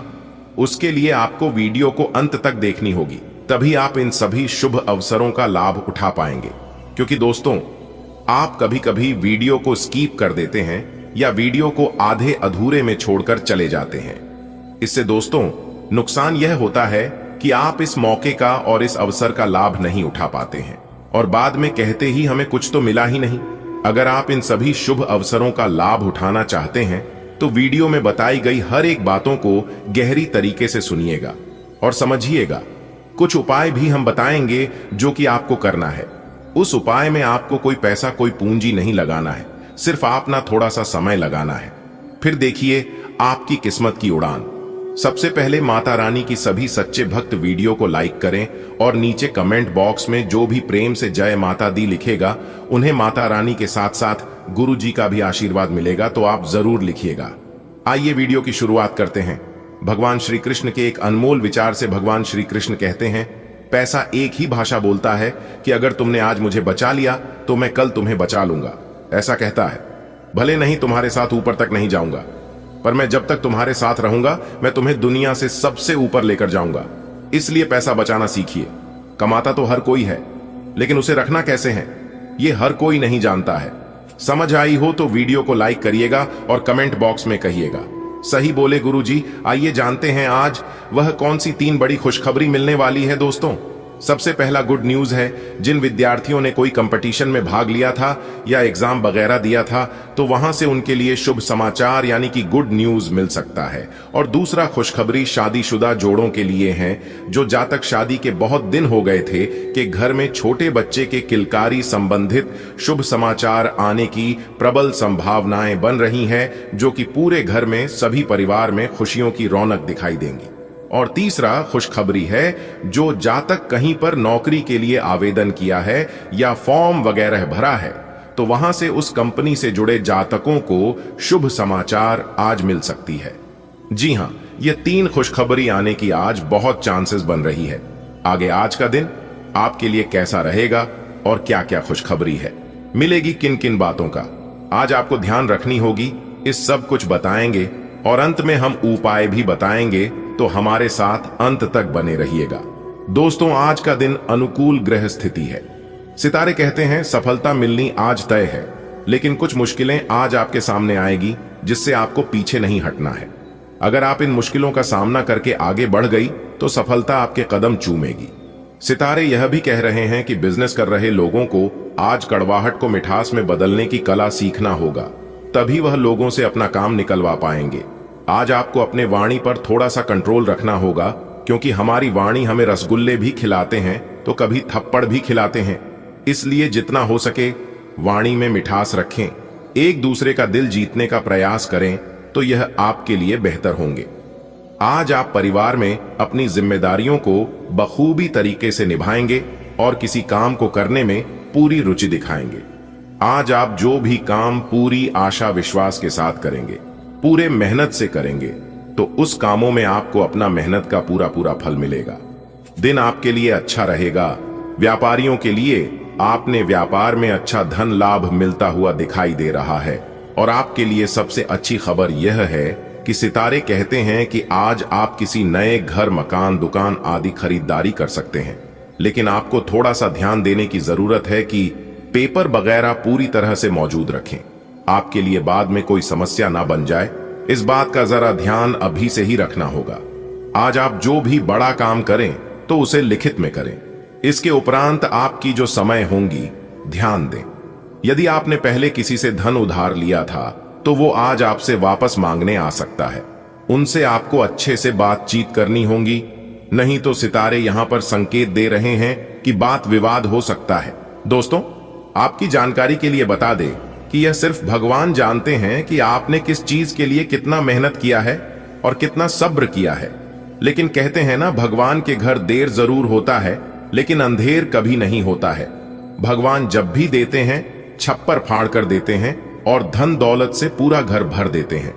[SPEAKER 1] उसके लिए आपको वीडियो को अंत तक देखनी होगी, तभी आप इन सभी शुभ अवसरों का लाभ उठा पाएंगे। क्योंकि दोस्तों, आप कभी कभी वीडियो को स्कीप कर देते हैं या वीडियो को आधे अधूरे में छोड़कर चले जाते हैं। इससे दोस्तों नुकसान यह होता है कि आप इस मौके का और इस अवसर का लाभ नहीं उठा पाते हैं और बाद में कहते ही हमें कुछ तो मिला ही नहीं। अगर आप इन सभी शुभ अवसरों का लाभ उठाना चाहते हैं तो वीडियो में बताई गई हर एक बातों को गहरी तरीके से सुनिएगा और समझिएगा। कुछ उपाय भी हम बताएंगे जो कि आपको करना है। उस उपाय में आपको कोई पैसा, कोई पूंजी नहीं लगाना है, सिर्फ आप ना थोड़ा सा समय लगाना है। फिर देखिए आपकी किस्मत की उड़ान। सबसे पहले माता रानी की सभी सच्चे भक्त वीडियो को लाइक करें और नीचे कमेंट बॉक्स में जो भी प्रेम से जय माता दी लिखेगा, उन्हें माता रानी के साथ साथ गुरु जी का भी आशीर्वाद मिलेगा, तो आप जरूर लिखिएगा। आइए वीडियो की शुरुआत करते हैं। भगवान श्री कृष्ण के एक अनमोल विचार से भगवान श्री कृष्ण कहते हैं, पैसा एक ही भाषा बोलता है कि अगर तुमने आज मुझे बचा लिया तो मैं कल तुम्हें बचा लूंगा। ऐसा कहता है, भले नहीं तुम्हारे साथ ऊपर तक नहीं जाऊंगा, पर मैं जब तक तुम्हारे साथ रहूंगा मैं तुम्हें दुनिया से सबसे ऊपर लेकर जाऊंगा। इसलिए पैसा बचाना सीखिए। कमाता तो हर कोई है, लेकिन उसे रखना कैसे है ये हर कोई नहीं जानता है। समझ आई हो तो वीडियो को लाइक करिएगा और कमेंट बॉक्स में कहिएगा, सही बोले गुरुजी। आइए जानते हैं आज वह कौन सी 3 बड़ी खुशखबरी मिलने वाली है दोस्तों। सबसे पहला गुड न्यूज है, जिन विद्यार्थियों ने कोई कंपटीशन में भाग लिया था या एग्जाम वगैरह दिया था तो वहां से उनके लिए शुभ समाचार यानी कि गुड न्यूज मिल सकता है। और दूसरा खुशखबरी शादीशुदा जोड़ों के लिए है, जो जातक शादी के बहुत दिन हो गए थे कि घर में छोटे बच्चे के किलकारी संबंधित शुभ समाचार आने की प्रबल संभावनाएं बन रही हैं, जो कि पूरे घर में सभी परिवार में खुशियों की रौनक दिखाई देंगी। और तीसरा खुशखबरी है, जो जातक कहीं पर नौकरी के लिए आवेदन किया है या फॉर्म वगैरह भरा है तो वहां से उस कंपनी से जुड़े जातकों को शुभ समाचार आज मिल सकती है। जी हां, ये 3 खुशखबरी आने की आज बहुत चांसेस बन रही है। आगे आज का दिन आपके लिए कैसा रहेगा और क्या क्या खुशखबरी है, मिलेगी किन किन बातों का, आज आपको ध्यान रखनी होगी, इस सब कुछ बताएंगे और अंत में हम उपाय भी बताएंगे, तो हमारे साथ अंत तक बने रहिएगा। दोस्तों, आज का दिन अनुकूल ग्रह स्थिति है। सितारे कहते हैं सफलता मिलनी आज तय है, लेकिन कुछ मुश्किलें आज आपके सामने आएगी जिससे आपको पीछे नहीं हटना है। अगर आप इन मुश्किलों का सामना करके आगे बढ़ गई तो सफलता आपके कदम चूमेगी। सितारे यह भी कह रहे हैं कि बिजनेस कर रहे लोगों को आज कड़वाहट को मिठास में बदलने की कला सीखना होगा, तभी वह लोगों से अपना काम निकलवा पाएंगे। आज आपको अपने वाणी पर थोड़ा सा कंट्रोल रखना होगा, क्योंकि हमारी वाणी हमें रसगुल्ले भी खिलाते हैं तो कभी थप्पड़ भी खिलाते हैं। इसलिए जितना हो सके वाणी में मिठास रखें, एक दूसरे का दिल जीतने का प्रयास करें, तो यह आपके लिए बेहतर होंगे। आज आप परिवार में अपनी जिम्मेदारियों को बखूबी तरीके से निभाएंगे और किसी काम को करने में पूरी रुचि दिखाएंगे। आज आप जो भी काम पूरी आशा विश्वास के साथ करेंगे, पूरे मेहनत से करेंगे, तो उस कामों में आपको अपना मेहनत का पूरा फल मिलेगा। दिन आपके लिए अच्छा रहेगा। व्यापारियों के लिए आपने व्यापार में अच्छा धन लाभ मिलता हुआ दिखाई दे रहा है। और आपके लिए सबसे अच्छी खबर यह है कि सितारे कहते हैं कि आज आप किसी नए घर, मकान, दुकान आदि खरीदारी कर सकते हैं, लेकिन आपको थोड़ा सा ध्यान देने की जरूरत है कि पेपर वगैरह पूरी तरह से मौजूद रखें, आपके लिए बाद में कोई समस्या ना बन जाए। इस बात का जरा ध्यान अभी से ही रखना होगा। आज आप जो भी बड़ा काम करें तो उसे लिखित में करें। इसके उपरांत आपकी जो समय होंगी, ध्यान दें। यदि आपने पहले किसी से धन उधार लिया था तो वो आज आपसे वापस मांगने आ सकता है। उनसे आपको अच्छे से बातचीत करनी होगी, नहीं तो सितारे यहां पर संकेत दे रहे हैं कि बात विवाद हो सकता है। दोस्तों, आपकी जानकारी के लिए बता दें कि यह सिर्फ भगवान जानते हैं कि आपने किस चीज के लिए कितना मेहनत किया है और कितना सब्र किया है। लेकिन कहते हैं ना, भगवान के घर देर जरूर होता है लेकिन अंधेर कभी नहीं होता है। भगवान जब भी देते हैं छप्पर फाड़ कर देते हैं और धन दौलत से पूरा घर भर देते हैं।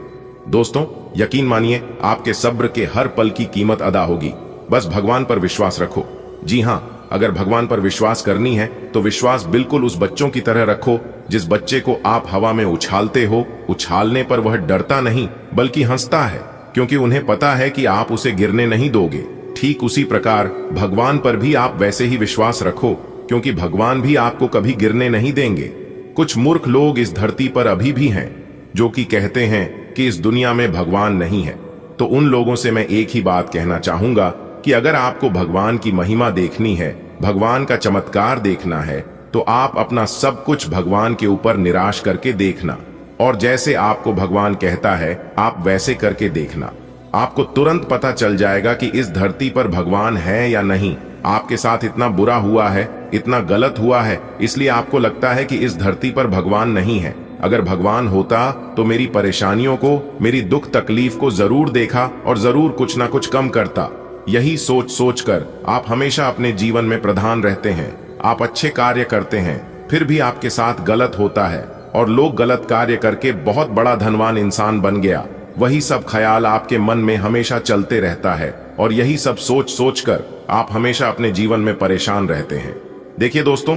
[SPEAKER 1] दोस्तों, यकीन मानिए, आपके सब्र के हर पल की कीमत अदा होगी। बस भगवान पर विश्वास रखो। जी हां, अगर भगवान पर विश्वास करनी है तो विश्वास बिल्कुल उस बच्चों की तरह रखो जिस बच्चे को आप हवा में उछालते हो। उछालने पर वह डरता नहीं बल्कि हंसता है, क्योंकि उन्हें पता है कि आप उसे गिरने नहीं दोगे। ठीक उसी प्रकार भगवान पर भी आप वैसे ही विश्वास रखो, क्योंकि भगवान भी आपको कभी गिरने नहीं देंगे। कुछ मूर्ख लोग इस धरती पर अभी भी हैं जो कि कहते हैं कि इस दुनिया में भगवान नहीं है। तो उन लोगों से मैं एक ही बात कहना चाहूंगा कि अगर आपको भगवान की महिमा देखनी है, भगवान का चमत्कार देखना है, तो आप अपना सब कुछ भगवान के ऊपर निराश करके देखना, और जैसे आपको भगवान कहता है आप वैसे करके देखना। आपको तुरंत पता चल जाएगा कि इस धरती पर भगवान है या नहीं। आपके साथ इतना बुरा हुआ है, इतना गलत हुआ है, इसलिए आपको लगता है कि इस धरती पर भगवान नहीं है। अगर भगवान होता तो मेरी परेशानियों को, मेरी दुख तकलीफ को जरूर देखा और जरूर कुछ ना कुछ कम करता। यही सोच सोच कर आप हमेशा अपने जीवन में प्रधान रहते हैं। आप अच्छे कार्य करते हैं, फिर भी आपके साथ गलत होता है और लोग गलत कार्य करके बहुत बड़ा धनवान इंसान बन गया। वही सब ख्याल आपके मन में हमेशा चलते रहता है और यही सब सोच सोच कर आप हमेशा अपने जीवन में परेशान रहते हैं। देखिए दोस्तों,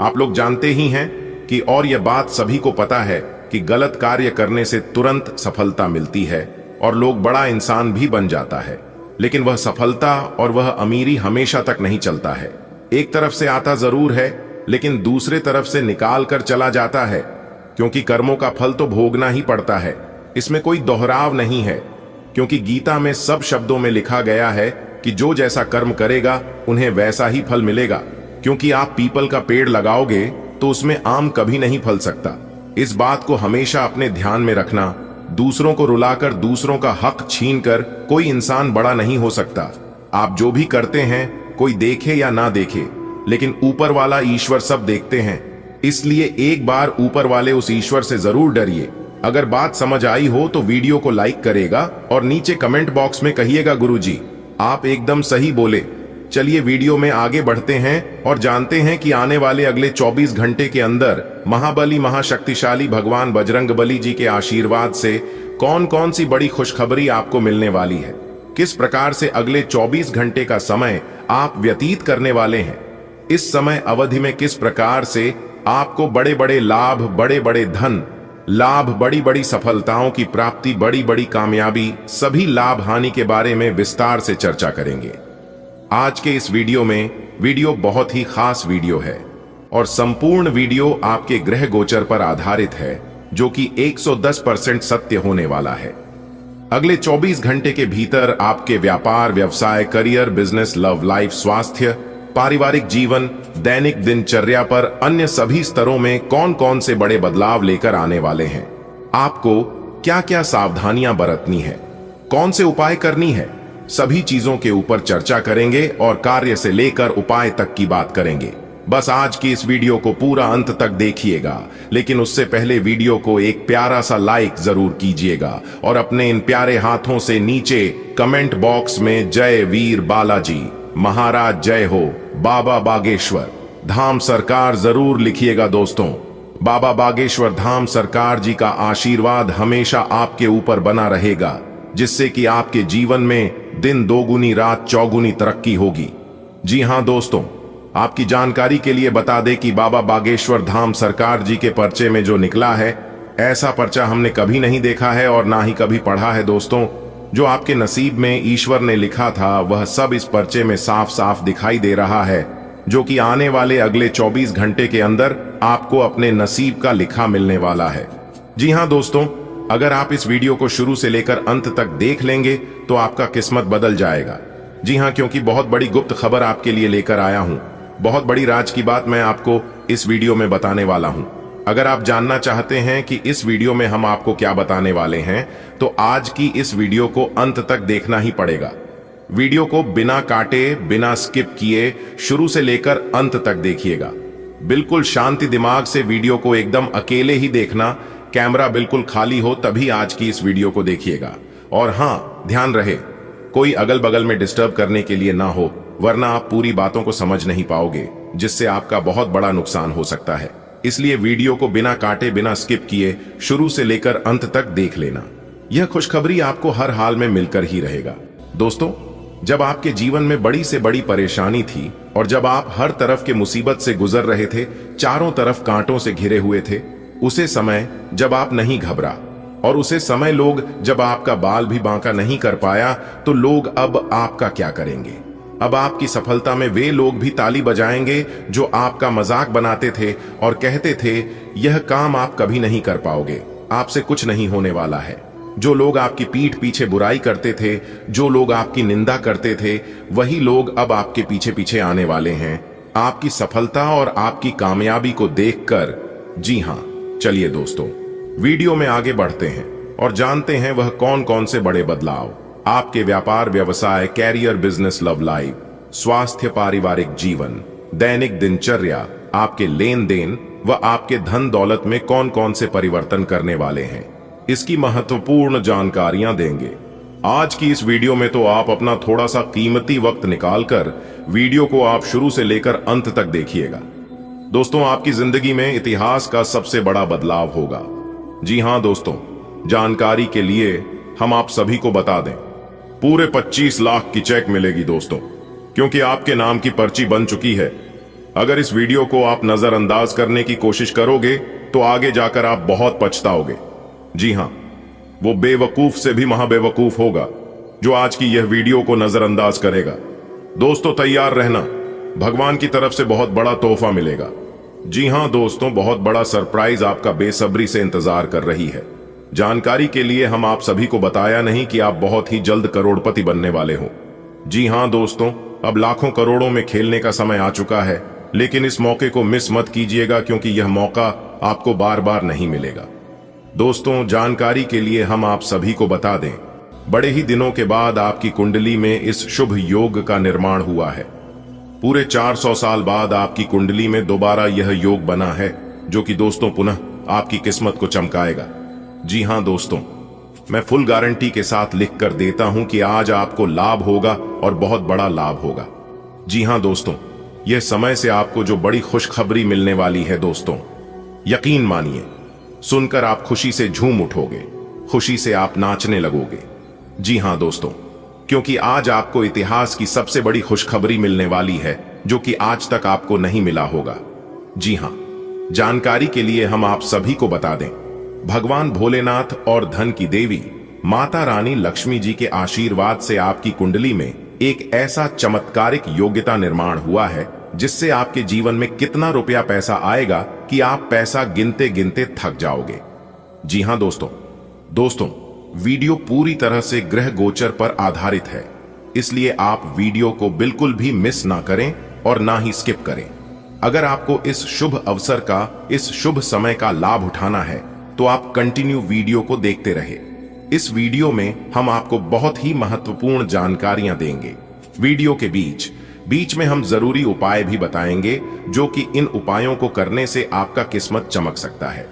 [SPEAKER 1] आप लोग जानते ही हैं कि, और यह बात सभी को पता है कि गलत कार्य करने से तुरंत सफलता मिलती है और लोग बड़ा इंसान भी बन जाता है, लेकिन वह सफलता और वह अमीरी हमेशा तक नहीं चलता है। एक तरफ से आता जरूर है लेकिन दूसरे तरफ से निकाल कर चला जाता है, क्योंकि कर्मों का फल तो भोगना ही पड़ता है। इसमें कोई दोहराव नहीं है, क्योंकि गीता में सब शब्दों में लिखा गया है कि जो जैसा कर्म करेगा उन्हें वैसा ही फल मिलेगा। क्योंकि आप पीपल का पेड़ लगाओगे तो उसमें आम कभी नहीं फल सकता। इस बात को हमेशा अपने ध्यान में रखना। दूसरों को रुलाकर, दूसरों का हक छीनकर कोई इंसान बड़ा नहीं हो सकता। आप जो भी करते हैं, कोई देखे या ना देखे, लेकिन ऊपर वाला ईश्वर सब देखते हैं। इसलिए एक बार ऊपर वाले उस ईश्वर से जरूर डरिए। अगर बात समझ आई हो तो वीडियो को लाइक करेगा और नीचे कमेंट बॉक्स में कहिएगा गुरुजी आप एकदम सही बोले। चलिए वीडियो में आगे बढ़ते हैं और जानते हैं कि आने वाले अगले 24 घंटे के अंदर महाबली महाशक्तिशाली भगवान बजरंगबली जी के आशीर्वाद से कौन कौन सी बड़ी खुशखबरी आपको मिलने वाली है। किस प्रकार से अगले 24 घंटे का समय आप व्यतीत करने वाले हैं। इस समय अवधि में किस प्रकार से आपको बड़े बड़े लाभ, बड़े बड़े धन लाभ, बड़ी बड़ी सफलताओं की प्राप्ति, बड़ी बड़ी कामयाबी, सभी लाभ हानि के बारे में विस्तार से चर्चा करेंगे। आज के इस वीडियो बहुत ही खास वीडियो है और संपूर्ण वीडियो आपके ग्रह गोचर पर आधारित है, जो कि 110% सत्य होने वाला है। अगले 24 घंटे के भीतर आपके व्यापार, व्यवसाय, करियर, बिजनेस, लव लाइफ, स्वास्थ्य, पारिवारिक जीवन, दैनिक दिनचर्या पर अन्य सभी स्तरों में कौन कौन से बड़े बदलाव लेकर आने वाले हैं, आपको क्या क्या सावधानियां बरतनी है, कौन से उपाय करनी है, सभी चीजों के ऊपर चर्चा करेंगे और कार्य से लेकर उपाय तक की बात करेंगे। बस आज की इस वीडियो को पूरा अंत तक देखिएगा, लेकिन उससे पहले वीडियो को एक प्यारा सा लाइक जरूर कीजिएगा और अपने इन प्यारे हाथों से नीचे कमेंट बॉक्स में जय वीर बालाजी महाराज, जय हो बाबा बागेश्वर धाम सरकार जरूर लिखिएगा दोस्तों। बाबा बागेश्वर धाम सरकार जी का आशीर्वाद हमेशा आपके ऊपर बना रहेगा, जिससे कि आपके जीवन में दिन दोगुनी रात चौगुनी तरक्की होगी। जी हां दोस्तों, आपकी जानकारी के लिए बता दें कि बाबा बागेश्वर धाम सरकार जी के पर्चे में जो निकला है, ऐसा पर्चा हमने कभी नहीं देखा है और ना ही कभी पढ़ा है दोस्तों। जो आपके नसीब में ईश्वर ने लिखा था वह सब इस पर्चे में साफ साफ दिखाई दे रहा है, जो कि आने वाले अगले 24 घंटे के अंदर आपको अपने नसीब का लिखा मिलने वाला है। जी हां दोस्तों, अगर आप इस वीडियो को शुरू से लेकर अंत तक देख लेंगे तो आपका किस्मत बदल जाएगा। जी हां, क्योंकि बहुत बड़ी गुप्त खबर आपके लिए लेकर आया हूं। बहुत बड़ी राज की बात मैं आपको इस वीडियो में बताने वाला हूं। अगर आप जानना चाहते हैं कि इस वीडियो में हम आपको क्या बताने वाले हैं, तो आज की इस वीडियो को अंत तक देखना ही पड़ेगा। वीडियो को बिना काटे, बिना स्किप किए शुरू से लेकर अंत तक देखिएगा। बिल्कुल शांति दिमाग से वीडियो को एकदम अकेले ही देखना, कैमरा बिल्कुल खाली हो तभी आज की इस वीडियो को देखिएगा। और हां, ध्यान रहे कोई अगल बगल में डिस्टर्ब करने के लिए ना हो, वरना आप पूरी बातों को समझ नहीं पाओगे, जिससे आपका बहुत बड़ा नुकसान हो सकता है। इसलिए वीडियो को बिना काटे, बिना स्किप किए शुरू से लेकर अंत तक देख लेना। यह खुशखबरी आपको हर हाल में मिलकर ही रहेगा। दोस्तों, जब आपके जीवन में बड़ी से बड़ी परेशानी थी और जब आप हर तरफ के मुसीबत से गुजर रहे थे, चारों तरफ कांटों से घिरे हुए थे, उसे समय जब आप नहीं घबरा और उसे समय लोग जब आपका बाल भी बांका नहीं कर पाया, तो लोग अब आपका क्या करेंगे? अब आपकी सफलता में वे लोग भी ताली बजाएंगे जो आपका मजाक बनाते थे और कहते थे यह काम आप कभी नहीं कर पाओगे, आपसे कुछ नहीं होने वाला है। जो लोग आपकी पीठ पीछे बुराई करते थे, जो लोग आपकी निंदा करते थे, वही लोग अब आपके पीछे पीछे आने वाले हैं, आपकी सफलता और आपकी कामयाबी को देखकर। जी हां, चलिए दोस्तों, वीडियो में आगे बढ़ते हैं और जानते हैं वह कौन कौन से बड़े बदलाव आपके व्यापार, व्यवसाय, कैरियर, बिजनेस, लव लाइफ, स्वास्थ्य, पारिवारिक जीवन, दैनिक दिनचर्या, आपके लेन देन व आपके धन दौलत में कौन कौन से परिवर्तन करने वाले हैं, इसकी महत्वपूर्ण जानकारियां देंगे। आज की इस वीडियो में तो आप अपना थोड़ा सा कीमती वक्त निकालकर वीडियो को आप शुरू से लेकर अंत तक देखिएगा। दोस्तों, आपकी जिंदगी में इतिहास का सबसे बड़ा बदलाव होगा। जी हां दोस्तों, जानकारी के लिए हम आप सभी को बता दें, पूरे 25 लाख की चेक मिलेगी दोस्तों, क्योंकि आपके नाम की पर्ची बन चुकी है। अगर इस वीडियो को आप नजरअंदाज करने की कोशिश करोगे तो आगे जाकर आप बहुत पछताओगे। जी हां, वो बेवकूफ से भी महाबेवकूफ होगा जो आज की यह वीडियो को नजरअंदाज करेगा। दोस्तों, तैयार रहना, भगवान की तरफ से बहुत बड़ा तोहफा मिलेगा। जी हां दोस्तों, बहुत बड़ा सरप्राइज आपका बेसब्री से इंतजार कर रही है। जानकारी के लिए हम आप सभी को बताया नहीं कि आप बहुत ही जल्द करोड़पति बनने वाले हो। जी हां दोस्तों, अब लाखों करोड़ों में खेलने का समय आ चुका है, लेकिन इस मौके को मिस मत कीजिएगा, क्योंकि यह मौका आपको बार बार नहीं मिलेगा। दोस्तों, जानकारी के लिए हम आप सभी को बता दें, बड़े ही दिनों के बाद आपकी कुंडली में इस शुभ योग का निर्माण हुआ है। पूरे 400 साल बाद आपकी कुंडली में दोबारा यह योग बना है, जो कि दोस्तों पुनः आपकी किस्मत को चमकाएगा। जी हां दोस्तों, मैं फुल गारंटी के साथ लिख कर देता हूं कि आज आपको लाभ होगा और बहुत बड़ा लाभ होगा। जी हां दोस्तों, यह समय से आपको जो बड़ी खुशखबरी मिलने वाली है दोस्तों, यकीन मानिए, सुनकर आप खुशी से झूम उठोगे, खुशी से आप नाचने लगोगे। जी हां दोस्तों, क्योंकि आज आपको इतिहास की सबसे बड़ी खुशखबरी मिलने वाली है, जो कि आज तक आपको नहीं मिला होगा। जी हां, जानकारी के लिए हम आप सभी को बता दें, भगवान भोलेनाथ और धन की देवी माता रानी लक्ष्मी जी के आशीर्वाद से आपकी कुंडली में एक ऐसा चमत्कारिक योग्यता निर्माण हुआ है जिससे आपके जीवन में कितना रुपया पैसा आएगा कि आप पैसा गिनते गिनते थक जाओगे। जी हां दोस्तों, वीडियो पूरी तरह से ग्रह गोचर पर आधारित है, इसलिए आप वीडियो को बिल्कुल भी मिस ना करें और ना ही स्किप करें। अगर आपको इस शुभ अवसर का, इस शुभ समय का लाभ उठाना है तो आप कंटिन्यू वीडियो को देखते रहे। इस वीडियो में हम आपको बहुत ही महत्वपूर्ण जानकारियां देंगे। वीडियो के बीच में हम जरूरी उपाय भी बताएंगे, जो कि इन उपायों को करने से आपका किस्मत चमक सकता है।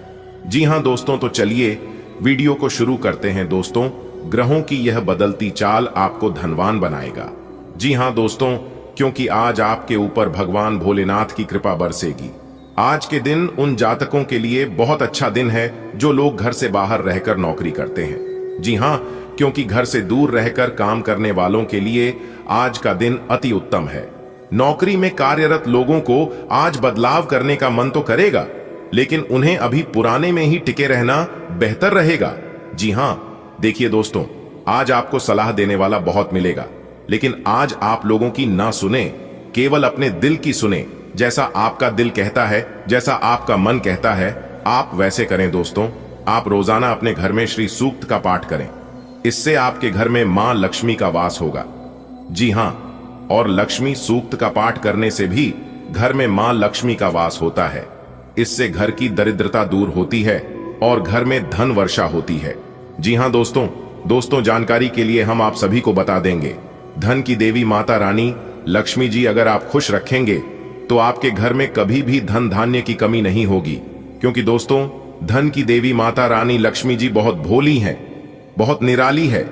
[SPEAKER 1] जी हां दोस्तों, तो चलिए वीडियो को शुरू करते हैं। दोस्तों, ग्रहों की यह बदलती चाल आपको धनवान बनाएगा। जी हां दोस्तों, क्योंकि आज आपके ऊपर भगवान भोलेनाथ की कृपा बरसेगी। आज के दिन उन जातकों के लिए बहुत अच्छा दिन है जो लोग घर से बाहर रहकर नौकरी करते हैं। जी हां, क्योंकि घर से दूर रहकर काम करने वालों के लिए आज का दिन अति उत्तम है। नौकरी में कार्यरत लोगों को आज बदलाव करने का मन तो करेगा, लेकिन उन्हें अभी पुराने में ही टिके रहना बेहतर रहेगा। जी हां, देखिए दोस्तों, आज आपको सलाह देने वाला बहुत मिलेगा, लेकिन आज आप लोगों की ना सुने, केवल अपने दिल की सुने। जैसा आपका दिल कहता है, जैसा आपका मन कहता है, आप वैसे करें। दोस्तों, आप रोजाना अपने घर में श्री सूक्त का पाठ करें। इससे आपके घर में मां लक्ष्मी का वास होगा। जी हां, और लक्ष्मी सूक्त का पाठ करने से भी घर में मां लक्ष्मी का वास होता है। इससे घर की दरिद्रता दूर होती है और घर में धन वर्षा होती है। जी हां दोस्तों, जानकारी के लिए हम आप सभी को बता देंगे, धन की देवी माता रानी लक्ष्मी जी अगर आप खुश रखेंगे तो आपके घर में कभी भी धन धान्य की कमी नहीं होगी। क्योंकि दोस्तों, धन की देवी माता रानी लक्ष्मी जी बहुत भोली हैं, बहुत निराली है।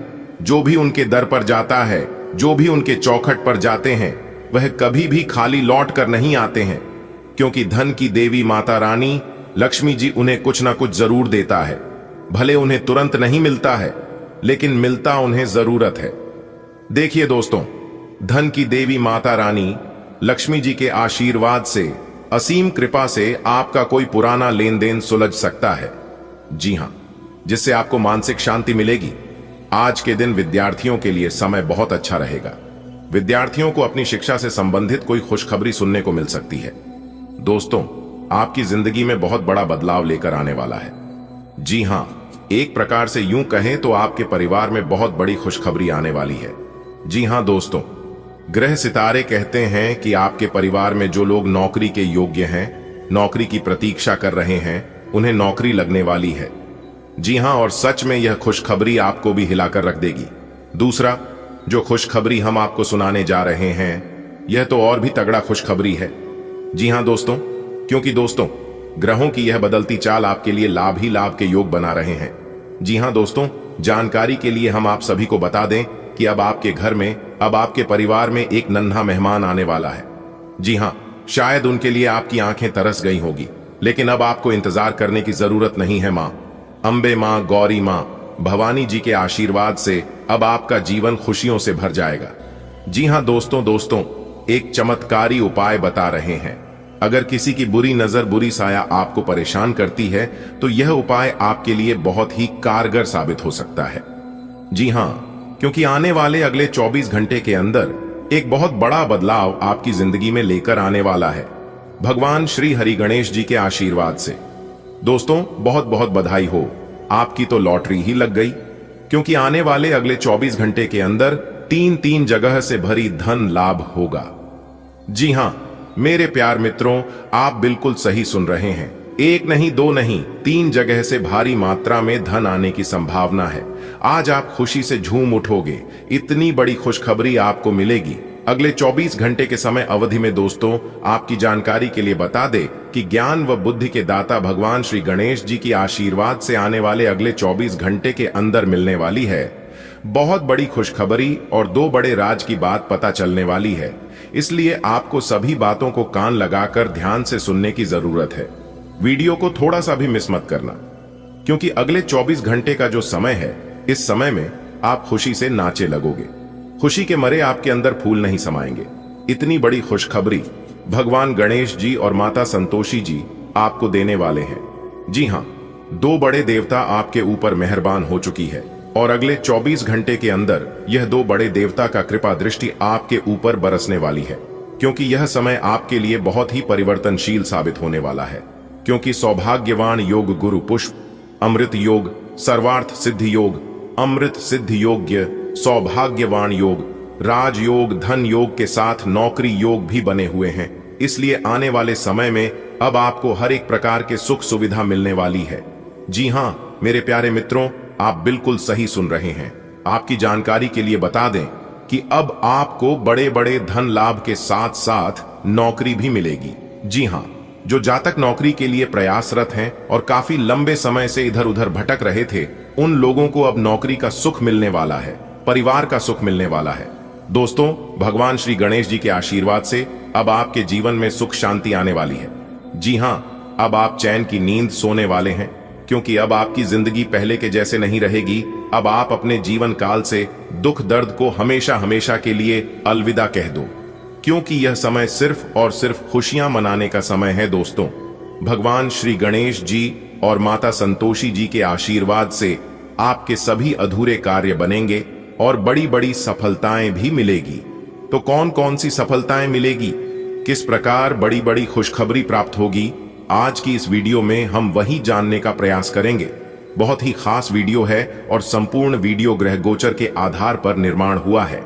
[SPEAKER 1] जो भी उनके दर पर जाता है, जो भी उनके चौखट पर जाते हैं, वह कभी भी खाली लौट कर नहीं आते हैं। क्योंकि धन की देवी माता रानी लक्ष्मी जी उन्हें कुछ ना कुछ जरूर देता है। भले उन्हें तुरंत नहीं मिलता है, लेकिन मिलता उन्हें जरूरत है। देखिए दोस्तों, धन की देवी माता रानी लक्ष्मी जी के आशीर्वाद से, असीम कृपा से आपका कोई पुराना लेन देन सुलझ सकता है। जी हां, जिससे आपको मानसिक शांति मिलेगी। आज के दिन विद्यार्थियों के लिए समय बहुत अच्छा रहेगा। विद्यार्थियों को अपनी शिक्षा से संबंधित कोई खुशखबरी सुनने को मिल सकती है। दोस्तों, आपकी जिंदगी में बहुत बड़ा बदलाव लेकर आने वाला है। जी हां, एक प्रकार से यूं कहें तो आपके परिवार में बहुत बड़ी खुशखबरी आने वाली है। जी हां दोस्तों, ग्रह सितारे कहते हैं कि आपके परिवार में जो लोग नौकरी के योग्य हैं, नौकरी की प्रतीक्षा कर रहे हैं, उन्हें नौकरी लगने वाली है। जी हां, और सच में यह खुशखबरी आपको भी हिलाकर रख देगी। दूसरा, जो खुशखबरी हम आपको सुनाने जा रहे हैं, यह तो और भी तगड़ा खुशखबरी है। जी हां दोस्तों, क्योंकि दोस्तों, ग्रहों की यह बदलती चाल आपके लिए लाभ ही लाभ के योग बना रहे हैं। जी हां दोस्तों, जानकारी के लिए हम आप सभी को बता दें कि अब आपके घर में, अब आपके परिवार में एक नन्हा मेहमान आने वाला है। जी हां, शायद उनके लिए आपकी आंखें तरस गई होगी, लेकिन अब आपको इंतजार करने की जरूरत नहीं है। मां अंबे, मां गौरी, मां भवानी जी के आशीर्वाद से अब आपका जीवन खुशियों से भर जाएगा। जी हां दोस्तों, एक चमत्कारी उपाय बता रहे हैं। अगर किसी की बुरी नजर, बुरी साया आपको परेशान करती है, तो यह उपाय आपके लिए बहुत ही कारगर साबित हो सकता है। जी हां, क्योंकि आने वाले अगले 24 घंटे के अंदर एक बहुत बड़ा बदलाव आपकी जिंदगी में लेकर आने वाला है, भगवान श्री हरि गणेश जी के आशीर्वाद से। दोस्तों, बहुत बहुत बधाई हो, आपकी तो लॉटरी ही लग गई। क्योंकि आने वाले अगले 24 घंटे के अंदर तीन जगह से भरी धन लाभ होगा। जी हां मेरे प्यार मित्रों, आप बिल्कुल सही सुन रहे हैं। एक नहीं, दो नहीं, 3 जगह से भारी मात्रा में धन आने की संभावना है। आज आप खुशी से झूम उठोगे। इतनी बड़ी खुशखबरी आपको मिलेगी अगले 24 घंटे के समय अवधि में। दोस्तों, आपकी जानकारी के लिए बता दे कि ज्ञान व बुद्धि के दाता भगवान श्री गणेश जी की आशीर्वाद से आने वाले अगले 24 घंटे के अंदर मिलने वाली है बहुत बड़ी खुशखबरी और 2 बड़े राज की बात पता चलने वाली है। इसलिए आपको सभी बातों को कान लगाकर ध्यान से सुनने की जरूरत है। वीडियो को थोड़ा सा भी मिस मत करना, क्योंकि अगले 24 घंटे का जो समय है, इस समय में आप खुशी से नाचे लगोगे। खुशी के मरे आपके अंदर फूल नहीं समाएंगे। इतनी बड़ी खुशखबरी भगवान गणेश जी और माता संतोषी जी आपको देने वाले हैं। जी हां, दो बड़े देवता आपके ऊपर मेहरबान हो चुकी है और अगले 24 घंटे के अंदर यह दो बड़े देवता का कृपा दृष्टि आपके ऊपर बरसने वाली है, क्योंकि यह समय आपके लिए बहुत ही परिवर्तनशील साबित होने वाला है। क्योंकि सौभाग्यवान योग गुरु पुष्प, अमृत योग, सर्वार्थ सिद्धि योग, अमृत सिद्धि योग्य, सौभाग्यवान योग, राजयोग, धन योग के साथ नौकरी योग भी बने हुए हैं। इसलिए आने वाले समय में अब आपको हर एक प्रकार के सुख सुविधा मिलने वाली है। जी हाँ मेरे प्यारे मित्रों, आप बिल्कुल सही सुन रहे हैं। आपकी जानकारी के लिए बता दें कि अब आपको बड़े बड़े धन लाभ के साथ साथ नौकरी भी मिलेगी। जी हाँ, जो जातक नौकरी के लिए प्रयासरत हैं और काफी लंबे समय से इधर उधर भटक रहे थे, उन लोगों को अब नौकरी का सुख मिलने वाला है, परिवार का सुख मिलने वाला है। दोस्तों, भगवान श्री गणेश जी के आशीर्वाद से अब आपके जीवन में सुख शांति आने वाली है। जी हाँ, अब आप चैन की नींद सोने वाले हैं, क्योंकि अब आपकी जिंदगी पहले के जैसे नहीं रहेगी। अब आप अपने जीवन काल से दुख दर्द को हमेशा हमेशा के लिए अलविदा कह दो, क्योंकि यह समय सिर्फ और सिर्फ खुशियां मनाने का समय है। दोस्तों, भगवान श्री गणेश जी और माता संतोषी जी के आशीर्वाद से आपके सभी अधूरे कार्य बनेंगे और बड़ी बड़ी सफलताएं भी मिलेगी। तो कौन कौन सी सफलताएं मिलेगी, किस प्रकार बड़ी बड़ी खुशखबरी प्राप्त होगी, आज की इस वीडियो में हम वही जानने का प्रयास करेंगे। बहुत ही खास वीडियो है और संपूर्ण वीडियो ग्रह गोचर के आधार पर निर्माण हुआ है।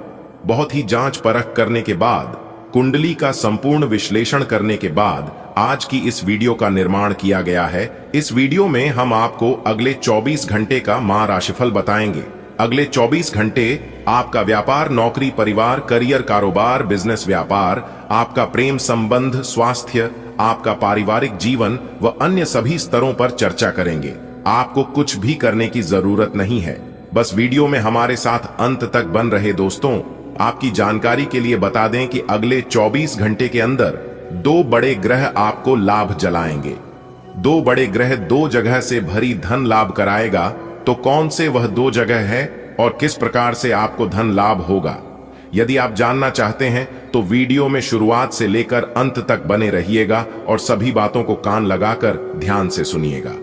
[SPEAKER 1] बहुत ही जांच परख करने के बाद, कुंडली का संपूर्ण विश्लेषण करने के बाद आज की इस वीडियो का निर्माण किया गया है। इस वीडियो में हम आपको अगले 24 घंटे का माह राशिफल बताएंगे। अगले 24 घंटे आपका व्यापार, नौकरी, परिवार, करियर, कारोबार, बिजनेस, व्यापार, आपका प्रेम संबंध, स्वास्थ्य, आपका पारिवारिक जीवन व अन्य सभी स्तरों पर चर्चा करेंगे। आपको कुछ भी करने की जरूरत नहीं है, बस वीडियो में हमारे साथ अंत तक बन रहे। दोस्तों, आपकी जानकारी के लिए बता दें कि अगले 24 घंटे के अंदर दो बड़े ग्रह आपको लाभ जलाएंगे। दो बड़े ग्रह दो जगह से भरी धन लाभ कराएगा। तो कौन से वह दो जगह है और किस प्रकार से आपको धन लाभ होगा, यदि आप जानना चाहते हैं तो वीडियो में शुरुआत से लेकर अंत तक बने रहिएगा और सभी बातों को कान लगाकर ध्यान से सुनिएगा।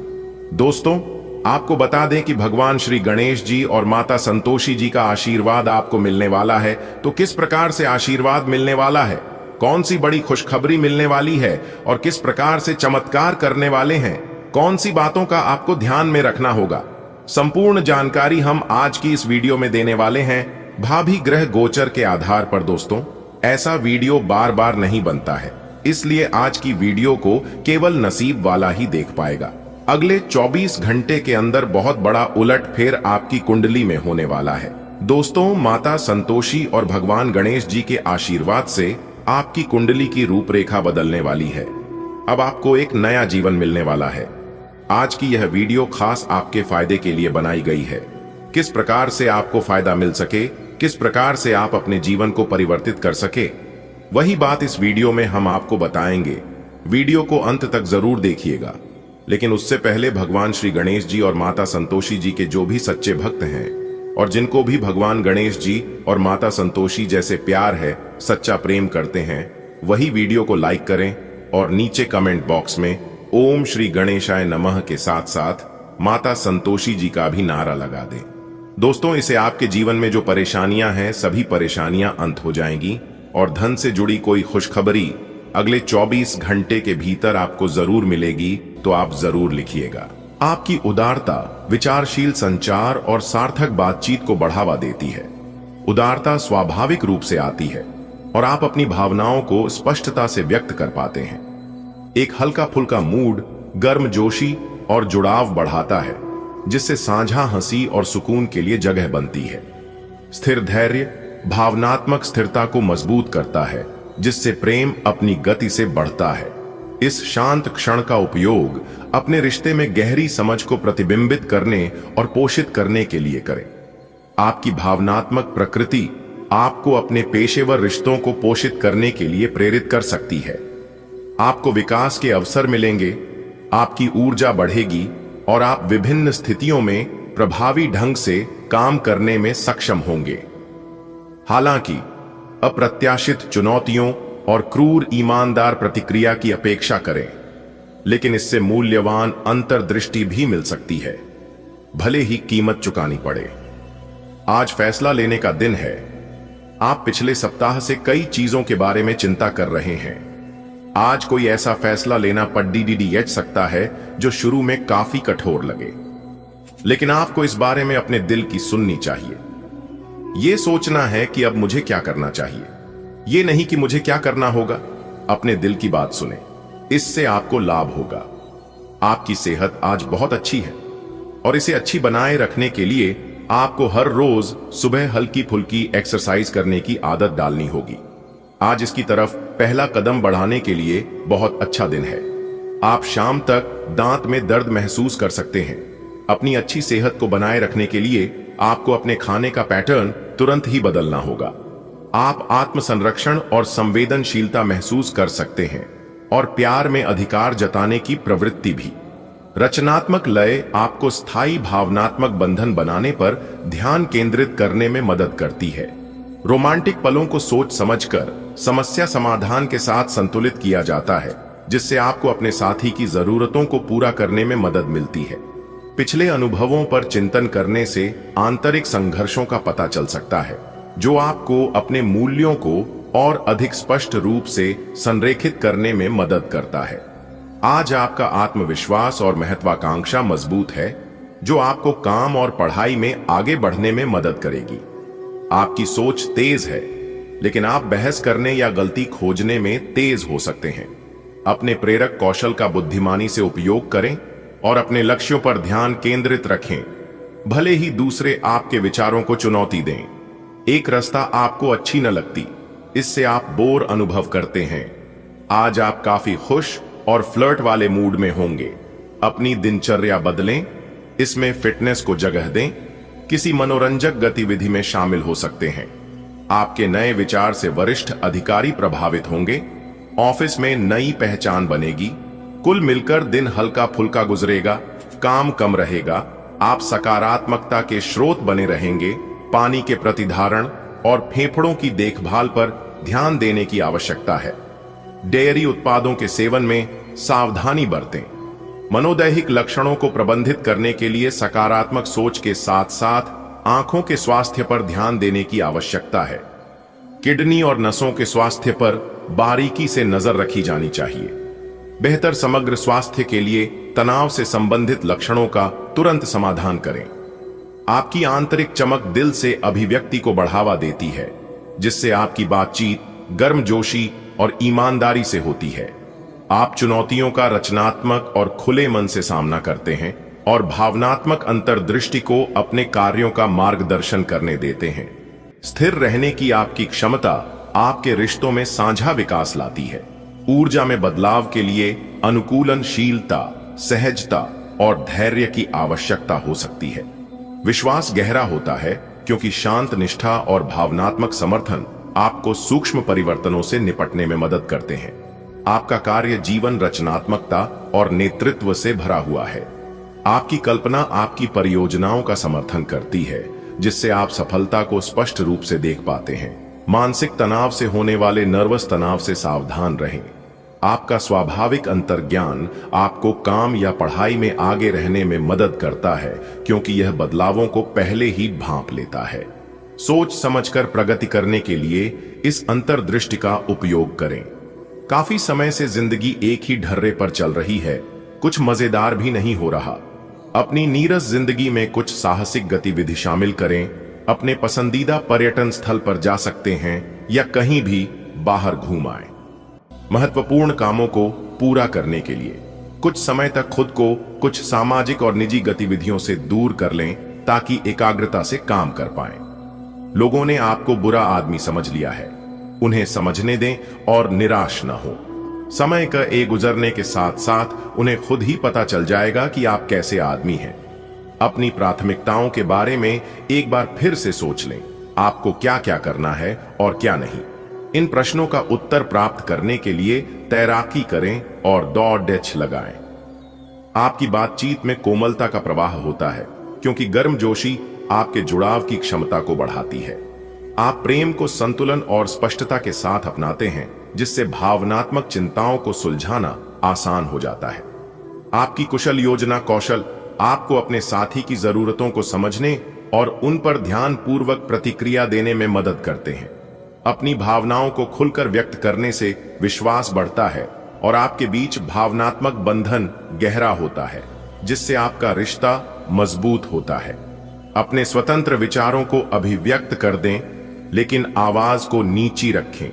[SPEAKER 1] दोस्तों, आपको बता दें कि भगवान श्री गणेश जी और माता संतोषी जी का आशीर्वाद आपको मिलने वाला है। तो किस प्रकार से आशीर्वाद मिलने वाला है, कौन सी बड़ी खुशखबरी मिलने वाली है और किस प्रकार से चमत्कार करने वाले हैं, कौन सी बातों का आपको ध्यान में रखना होगा, संपूर्ण जानकारी हम आज की इस वीडियो में देने वाले हैं, भाभी ग्रह गोचर के आधार पर। दोस्तों, ऐसा वीडियो बार बार नहीं बनता है, इसलिए आज की वीडियो को केवल नसीब वाला ही देख पाएगा। अगले 24 घंटे के अंदर बहुत बड़ा उलटफेर आपकी कुंडली में होने वाला है। दोस्तों, माता संतोषी और भगवान गणेश जी के आशीर्वाद से आपकी कुंडली की रूपरेखा बदलने वाली है। अब आपको एक नया जीवन मिलने वाला है। आज की यह वीडियो खास आपके फायदे के लिए बनाई गई है। किस प्रकार से आपको फायदा मिल सके, किस प्रकार से आप अपने जीवन को परिवर्तित कर सके, वही बात इस वीडियो में हम आपको बताएंगे। वीडियो को अंत तक जरूर देखिएगा। लेकिन उससे पहले भगवान श्री गणेश जी और माता संतोषी जी के जो भी सच्चे भक्त हैं और जिनको भी भगवान गणेश जी और माता संतोषी जैसे प्यार है, सच्चा प्रेम करते हैं, वही वीडियो को लाइक करें और नीचे कमेंट बॉक्स में ओम श्री गणेशाय नमः के साथ साथ माता संतोषी जी का भी नारा लगा दें। दोस्तों, इसे आपके जीवन में जो परेशानियां हैं, सभी परेशानियां अंत हो जाएंगी और धन से जुड़ी कोई खुशखबरी अगले 24 घंटे के भीतर आपको जरूर मिलेगी। तो आप जरूर लिखिएगा। आपकी उदारता, विचारशील संचार और सार्थक बातचीत को बढ़ावा देती है। उदारता स्वाभाविक रूप से आती है और आप अपनी भावनाओं को स्पष्टता से व्यक्त कर पाते हैं। एक हल्का फुल्का मूड गर्मजोशी और जुड़ाव बढ़ाता है, जिससे साझा हंसी और सुकून के लिए जगह बनती है। स्थिर धैर्य भावनात्मक स्थिरता को मजबूत करता है, जिससे प्रेम अपनी गति से बढ़ता है। इस शांत क्षण का उपयोग अपने रिश्ते में गहरी समझ को प्रतिबिंबित करने और पोषित करने के लिए करें। आपकी भावनात्मक प्रकृति आपको अपने पेशेवर रिश्तों को पोषित करने के लिए प्रेरित कर सकती है। आपको विकास के अवसर मिलेंगे, आपकी ऊर्जा बढ़ेगी और आप विभिन्न स्थितियों में प्रभावी ढंग से काम करने में सक्षम होंगे। हालांकि अप्रत्याशित चुनौतियों और क्रूर ईमानदार प्रतिक्रिया की अपेक्षा करें। लेकिन इससे मूल्यवान अंतर्दृष्टि भी मिल सकती है, भले ही कीमत चुकानी पड़े। आज फैसला लेने का दिन है। आप पिछले सप्ताह से कई चीजों के बारे में चिंता कर रहे हैं। आज कोई ऐसा फैसला लेना पड़ सकता है जो शुरू में काफी कठोर लगे, लेकिन आपको इस बारे में अपने दिल की सुननी चाहिए। यह सोचना है कि अब मुझे क्या करना चाहिए, यह नहीं कि मुझे क्या करना होगा। अपने दिल की बात सुने, इससे आपको लाभ होगा। आपकी सेहत आज बहुत अच्छी है और इसे अच्छी बनाए रखने के लिए आपको हर रोज सुबह हल्की फुल्की एक्सरसाइज करने की आदत डालनी होगी। आज इसकी तरफ पहला कदम बढ़ाने के लिए बहुत अच्छा दिन है। आप शाम तक दांत में दर्द महसूस कर सकते हैं। अपनी अच्छी सेहत को बनाए रखने के लिए आपको अपने खाने का पैटर्न तुरंत ही बदलना होगा। आप आत्म संरक्षण और संवेदनशीलता महसूस कर सकते हैं और प्यार में अधिकार जताने की प्रवृत्ति भी। रचनात्मक लय आपको स्थायी भावनात्मक बंधन बनाने पर ध्यान केंद्रित करने में मदद करती है। रोमांटिक पलों को सोच समझकर समस्या समाधान के साथ संतुलित किया जाता है, जिससे आपको अपने साथी की जरूरतों को पूरा करने में मदद मिलती है। पिछले अनुभवों पर चिंतन करने से आंतरिक संघर्षों का पता चल सकता है, जो आपको अपने मूल्यों को और अधिक स्पष्ट रूप से संरेखित करने में मदद करता है। आज आपका आत्मविश्वास और महत्वाकांक्षा मजबूत है, जो आपको काम और पढ़ाई में आगे बढ़ने में मदद करेगी। आपकी सोच तेज है, लेकिन आप बहस करने या गलती खोजने में तेज हो सकते हैं। अपने प्रेरक कौशल का बुद्धिमानी से उपयोग करें और अपने लक्ष्यों पर ध्यान केंद्रित रखें, भले ही दूसरे आपके विचारों को चुनौती दें। एक रास्ता आपको अच्छी न लगती, इससे आप बोर अनुभव करते हैं। आज आप काफी खुश और फ्लर्ट वाले मूड में होंगे। अपनी दिनचर्या बदलें, इसमें फिटनेस को जगह दें, किसी मनोरंजक गतिविधि में शामिल हो सकते हैं। आपके नए विचार से वरिष्ठ अधिकारी प्रभावित होंगे। ऑफिस में नई पहचान बनेगी। कुल मिलकर दिन हल्का फुल्का गुजरेगा, काम कम रहेगा। आप सकारात्मकता के स्रोत बने रहेंगे। पानी के प्रतिधारण और फेफड़ों की देखभाल पर ध्यान देने की आवश्यकता है। डेयरी उत्पादों के सेवन में सावधानी बरतें। मनोदैहिक लक्षणों को प्रबंधित करने के लिए सकारात्मक सोच के साथ साथ आंखों के स्वास्थ्य पर ध्यान देने की आवश्यकता है। किडनी और नसों के स्वास्थ्य पर बारीकी से नजर रखी जानी चाहिए। बेहतर समग्र स्वास्थ्य के लिए तनाव से संबंधित लक्षणों का तुरंत समाधान करें। आपकी आंतरिक चमक दिल से अभिव्यक्ति को बढ़ावा देती है, जिससे आपकी बातचीत गर्मजोशी और ईमानदारी से होती है। आप चुनौतियों का रचनात्मक और खुले मन से सामना करते हैं और भावनात्मक अंतर्दृष्टि को अपने कार्यों का मार्गदर्शन करने देते हैं। स्थिर रहने की आपकी क्षमता आपके रिश्तों में साझा विकास लाती है। ऊर्जा में बदलाव के लिए अनुकूलनशीलता, सहजता और धैर्य की आवश्यकता हो सकती है। विश्वास गहरा होता है क्योंकि शांत निष्ठा और भावनात्मक समर्थन आपको सूक्ष्म परिवर्तनों से निपटने में मदद करते हैं। आपका कार्य जीवन रचनात्मकता और नेतृत्व से भरा हुआ है। आपकी कल्पना आपकी परियोजनाओं का समर्थन करती है, जिससे आप सफलता को स्पष्ट रूप से देख पाते हैं। मानसिक तनाव से होने वाले नर्वस तनाव से सावधान रहें। आपका स्वाभाविक अंतर्ज्ञान आपको काम या पढ़ाई में आगे रहने में मदद करता है, क्योंकि यह बदलावों को पहले ही भांप लेता है। सोच समझकर प्रगति करने के लिए इस अंतर्दृष्टि का उपयोग करें। काफी समय से जिंदगी एक ही ढर्रे पर चल रही है, कुछ मजेदार भी नहीं हो रहा। अपनी नीरस जिंदगी में कुछ साहसिक गतिविधि शामिल करें। अपने पसंदीदा पर्यटन स्थल पर जा सकते हैं या कहीं भी बाहर घूम आए। महत्वपूर्ण कामों को पूरा करने के लिए कुछ समय तक खुद को कुछ सामाजिक और निजी गतिविधियों से दूर कर लें, ताकि एकाग्रता से काम कर पाएं। लोगों ने आपको बुरा आदमी समझ लिया है, उन्हें समझने दें और निराश न हो। समय का गुजरने के साथ साथ उन्हें खुद ही पता चल जाएगा कि आप कैसे आदमी हैं। अपनी प्राथमिकताओं के बारे में एक बार फिर से सोच लें, आपको क्या क्या करना है और क्या नहीं। इन प्रश्नों का उत्तर प्राप्त करने के लिए तैराकी करें और दौड़ डैच लगाएं। आपकी बातचीत में कोमलता का प्रवाह होता है, क्योंकि गर्मजोशी आपके जुड़ाव की क्षमता को बढ़ाती है। आप प्रेम को संतुलन और स्पष्टता के साथ अपनाते हैं, जिससे भावनात्मक चिंताओं को सुलझाना आसान हो जाता है। आपकी कुशल योजना कौशल आपको अपने साथी की जरूरतों को समझने और उन पर ध्यान पूर्वक प्रतिक्रिया देने में मदद करते हैं। अपनी भावनाओं को खुलकर व्यक्त करने से विश्वास बढ़ता है और आपके बीच भावनात्मक बंधन गहरा होता है, जिससे आपका रिश्ता मजबूत होता है। अपने स्वतंत्र विचारों को अभिव्यक्त कर दें, लेकिन आवाज को नीची रखें।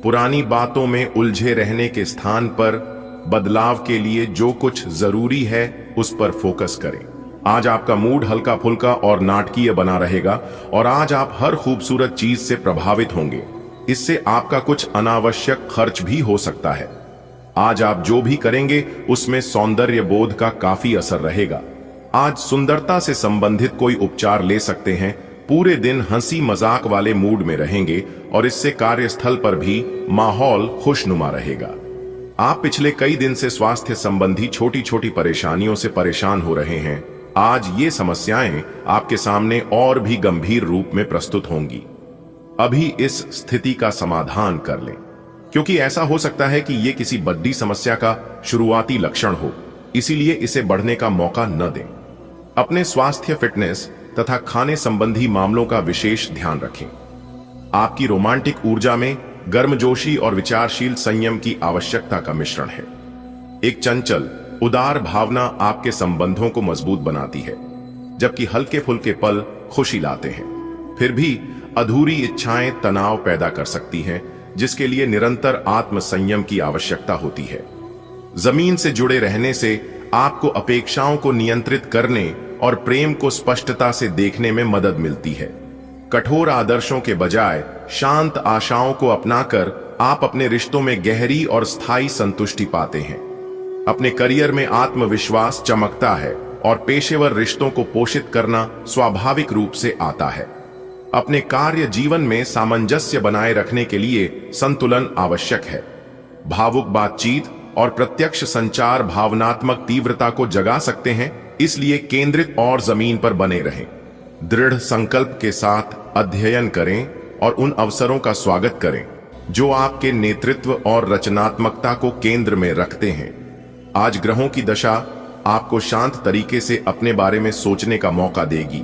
[SPEAKER 1] पुरानी बातों में उलझे रहने के स्थान पर बदलाव के लिए जो कुछ जरूरी है उस पर फोकस करें। आज आपका मूड हल्का फुल्का और नाटकीय बना रहेगा और आज आप हर खूबसूरत चीज से प्रभावित होंगे। इससे आपका कुछ अनावश्यक खर्च भी हो सकता है। आज आप जो भी करेंगे उसमें सौंदर्य बोध का काफी असर रहेगा। आज सुंदरता से संबंधित कोई उपचार ले सकते हैं। पूरे दिन हंसी मजाक वाले मूड में रहेंगे और इससे कार्यस्थल पर भी माहौल खुशनुमा रहेगा। आप पिछले कई दिन से स्वास्थ्य संबंधी छोटी छोटी परेशानियों से परेशान हो रहे हैं। आज ये समस्याएं आपके सामने और भी गंभीर रूप में प्रस्तुत होंगी। अभी इस स्थिति का समाधान कर लें, क्योंकि ऐसा हो सकता है कि ये किसी बड़ी समस्या का शुरुआती लक्षण हो, इसीलिए इसे बढ़ने का मौका न दें। अपने स्वास्थ्य, फिटनेस तथा खाने संबंधी मामलों का विशेष ध्यान रखें। आपकी रोमांटिक ऊर्जा में गर्मजोशी और विचारशील संयम की आवश्यकता का मिश्रण है। एक चंचल, उदार भावना आपके संबंधों को मजबूत बनाती है, जबकि हल्के फुल्के पल खुशी लाते हैं। फिर भी अधूरी इच्छाएं तनाव पैदा कर सकती हैं, जिसके लिए निरंतर आत्म संयम की आवश्यकता होती है। जमीन से जुड़े रहने से आपको अपेक्षाओं को नियंत्रित करने और प्रेम को स्पष्टता से देखने में मदद मिलती है। कठोर आदर्शों के बजाय शांत आशाओं को अपनाकर आप अपने रिश्तों में गहरी और स्थायी संतुष्टि पाते हैं। अपने करियर में आत्मविश्वास चमकता है और पेशेवर रिश्तों को पोषित करना स्वाभाविक रूप से आता है। अपने कार्य जीवन में सामंजस्य बनाए रखने के लिए संतुलन आवश्यक है। भावुक बातचीत और प्रत्यक्ष संचार भावनात्मक तीव्रता को जगा सकते हैं, इसलिए केंद्रित और जमीन पर बने रहें। दृढ़ संकल्प के साथ अध्ययन करें और उन अवसरों का स्वागत करें जो आपके नेतृत्व और रचनात्मकता को केंद्र में रखते हैं। आज ग्रहों की दशा आपको शांत तरीके से अपने बारे में सोचने का मौका देगी।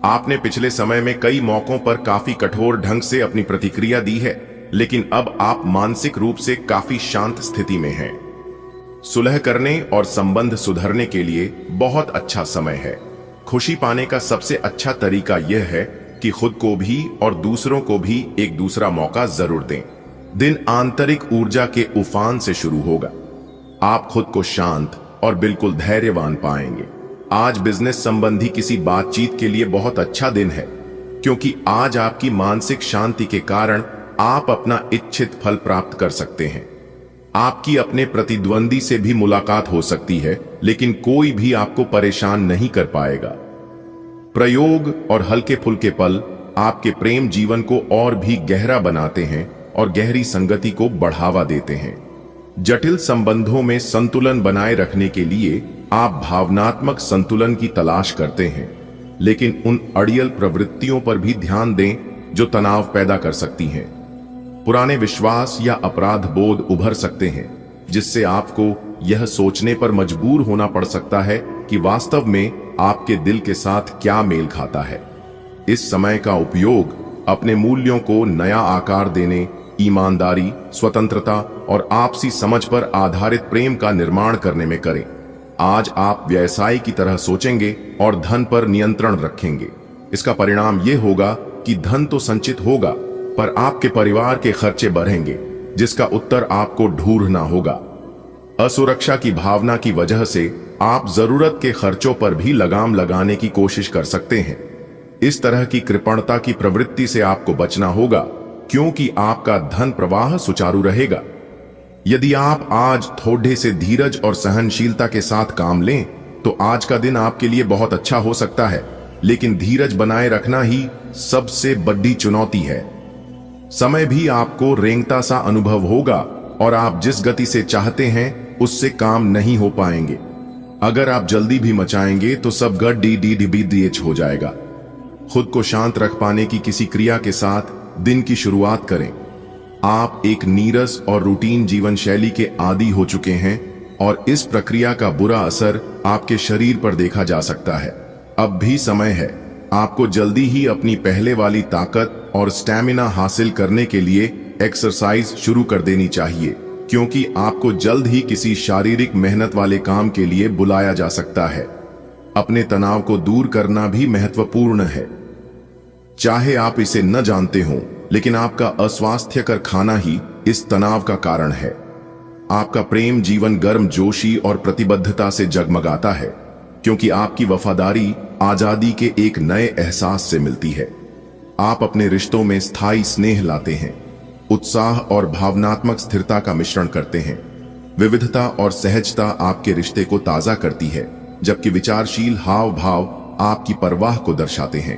[SPEAKER 1] आपने पिछले समय में कई मौकों पर काफी कठोर ढंग से अपनी प्रतिक्रिया दी है, लेकिन अब आप मानसिक रूप से काफी शांत स्थिति में हैं। सुलह करने और संबंध सुधरने के लिए बहुत अच्छा समय है। खुशी पाने का सबसे अच्छा तरीका यह है कि खुद को भी और दूसरों को भी एक दूसरा मौका जरूर दें। दिन आंतरिक ऊर्जा के उफान से शुरू होगा। आप खुद को शांत और बिल्कुल धैर्यवान पाएंगे। आज बिजनेस संबंधी किसी बातचीत के लिए बहुत अच्छा दिन है, क्योंकि आज आपकी मानसिक शांति के कारण आप अपना इच्छित फल प्राप्त कर सकते हैं। आपकी अपने प्रतिद्वंदी से भी मुलाकात हो सकती है, लेकिन कोई भी आपको परेशान नहीं कर पाएगा। प्रयोग और हल्के फुल्के पल आपके प्रेम जीवन को और भी गहरा बनाते हैं और गहरी संगति को बढ़ावा देते हैं। जटिल संबंधों में संतुलन बनाए रखने के लिए आप भावनात्मक संतुलन की तलाश करते हैं, लेकिन उन अड़ियल प्रवृत्तियों पर भी ध्यान दें जो तनाव पैदा कर सकती हैं। पुराने विश्वास या अपराध बोध उभर सकते हैं, जिससे आपको यह सोचने पर मजबूर होना पड़ सकता है कि वास्तव में आपके दिल के साथ क्या मेल खाता है। इस समय का उपयोग अपने मूल्यों को नया आकार देने, ईमानदारी, स्वतंत्रता और आपसी समझ पर आधारित प्रेम का निर्माण करने में करें। आज आप व्यवसाय की तरह सोचेंगे और धन पर नियंत्रण रखेंगे। इसका परिणाम यह होगा कि धन तो संचित होगा, पर आपके परिवार के खर्चे बढ़ेंगे, जिसका उत्तर आपको ढूंढना होगा। असुरक्षा की भावना की वजह से आप जरूरत के खर्चों पर भी लगाम लगाने की कोशिश कर सकते हैं। इस तरह की कृपणता की प्रवृत्ति से आपको बचना होगा, क्योंकि आपका धन प्रवाह सुचारू रहेगा। यदि आप आज थोड़े से धीरज और सहनशीलता के साथ काम लें, तो आज का दिन आपके लिए बहुत अच्छा हो सकता है, लेकिन धीरज बनाए रखना ही सबसे बड़ी चुनौती है। समय भी आपको रेंगता सा अनुभव होगा और आप जिस गति से चाहते हैं उससे काम नहीं हो पाएंगे। अगर आप जल्दी भी मचाएंगे तो सब गड़बड़ हो जाएगा। खुद को शांत रख पाने की किसी क्रिया के साथ दिन की शुरुआत करें। आप एक नीरस और रूटीन जीवन शैली के आदी हो चुके हैं, और इस प्रक्रिया का बुरा असर आपके शरीर पर देखा जा सकता है। अब भी समय है, आपको जल्दी ही अपनी पहले वाली ताकत और स्टैमिना हासिल करने के लिए एक्सरसाइज शुरू कर देनी चाहिए, क्योंकि आपको जल्द ही किसी शारीरिक मेहनत वाले काम के लिए बुलाया जा सकता है। अपने तनाव को दूर करना भी महत्वपूर्ण है। चाहे आप इसे न जानते हो, लेकिन आपका अस्वास्थ्यकर खाना ही इस तनाव का कारण है। आपका प्रेम जीवन गर्मजोशी और प्रतिबद्धता से जगमगाता है, क्योंकि आपकी वफादारी आजादी के एक नए एहसास से मिलती है। आप अपने रिश्तों में स्थायी स्नेह लाते हैं, उत्साह और भावनात्मक स्थिरता का मिश्रण करते हैं। विविधता और सहजता आपके रिश्ते को ताजा करती है, जबकि विचारशील हाव भाव आपकी परवाह को दर्शाते हैं।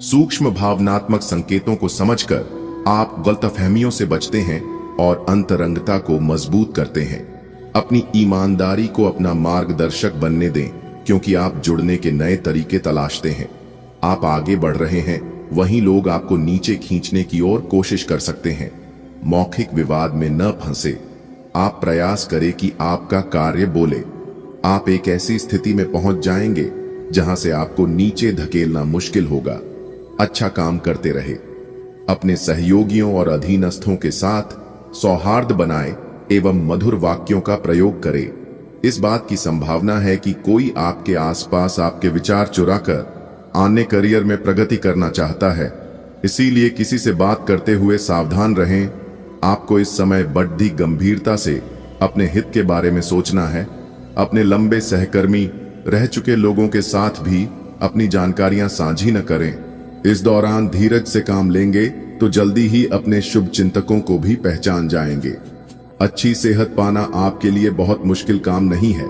[SPEAKER 1] सूक्ष्म भावनात्मक संकेतों को समझकर आप गलतफहमियों से बचते हैं और अंतरंगता को मजबूत करते हैं। अपनी ईमानदारी को अपना मार्गदर्शक बनने दें, क्योंकि आप जुड़ने के नए तरीके तलाशते हैं। आप आगे बढ़ रहे हैं, वहीं लोग आपको नीचे खींचने की ओर कोशिश कर सकते हैं। मौखिक विवाद में न फंसे। आप प्रयास करें कि आपका कार्य बोले। आप एक ऐसी स्थिति में पहुंच जाएंगे जहां से आपको नीचे धकेलना मुश्किल होगा। अच्छा काम करते रहे। अपने सहयोगियों और अधीनस्थों के साथ सौहार्द बनाएं एवं मधुर वाक्यों का प्रयोग करें। इस बात की संभावना है कि कोई आपके आसपास आपके विचार चुराकर आने करियर में प्रगति करना चाहता है। इसीलिए किसी से बात करते हुए सावधान रहें। आपको इस समय बढ़ती गंभीरता से अपने हित के बारे में सोचना है। अपने लंबे सहकर्मी रह चुके लोगों के साथ भी अपनी जानकारियां साझी न करें। इस दौरान धीरज से काम लेंगे तो जल्दी ही अपने शुभ चिंतकों को भी पहचान जाएंगे। अच्छी सेहत पाना आपके लिए बहुत मुश्किल काम नहीं है।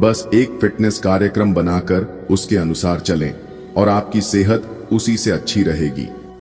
[SPEAKER 1] बस एक फिटनेस कार्यक्रम बनाकर उसके अनुसार चलें और आपकी सेहत उसी से अच्छी रहेगी।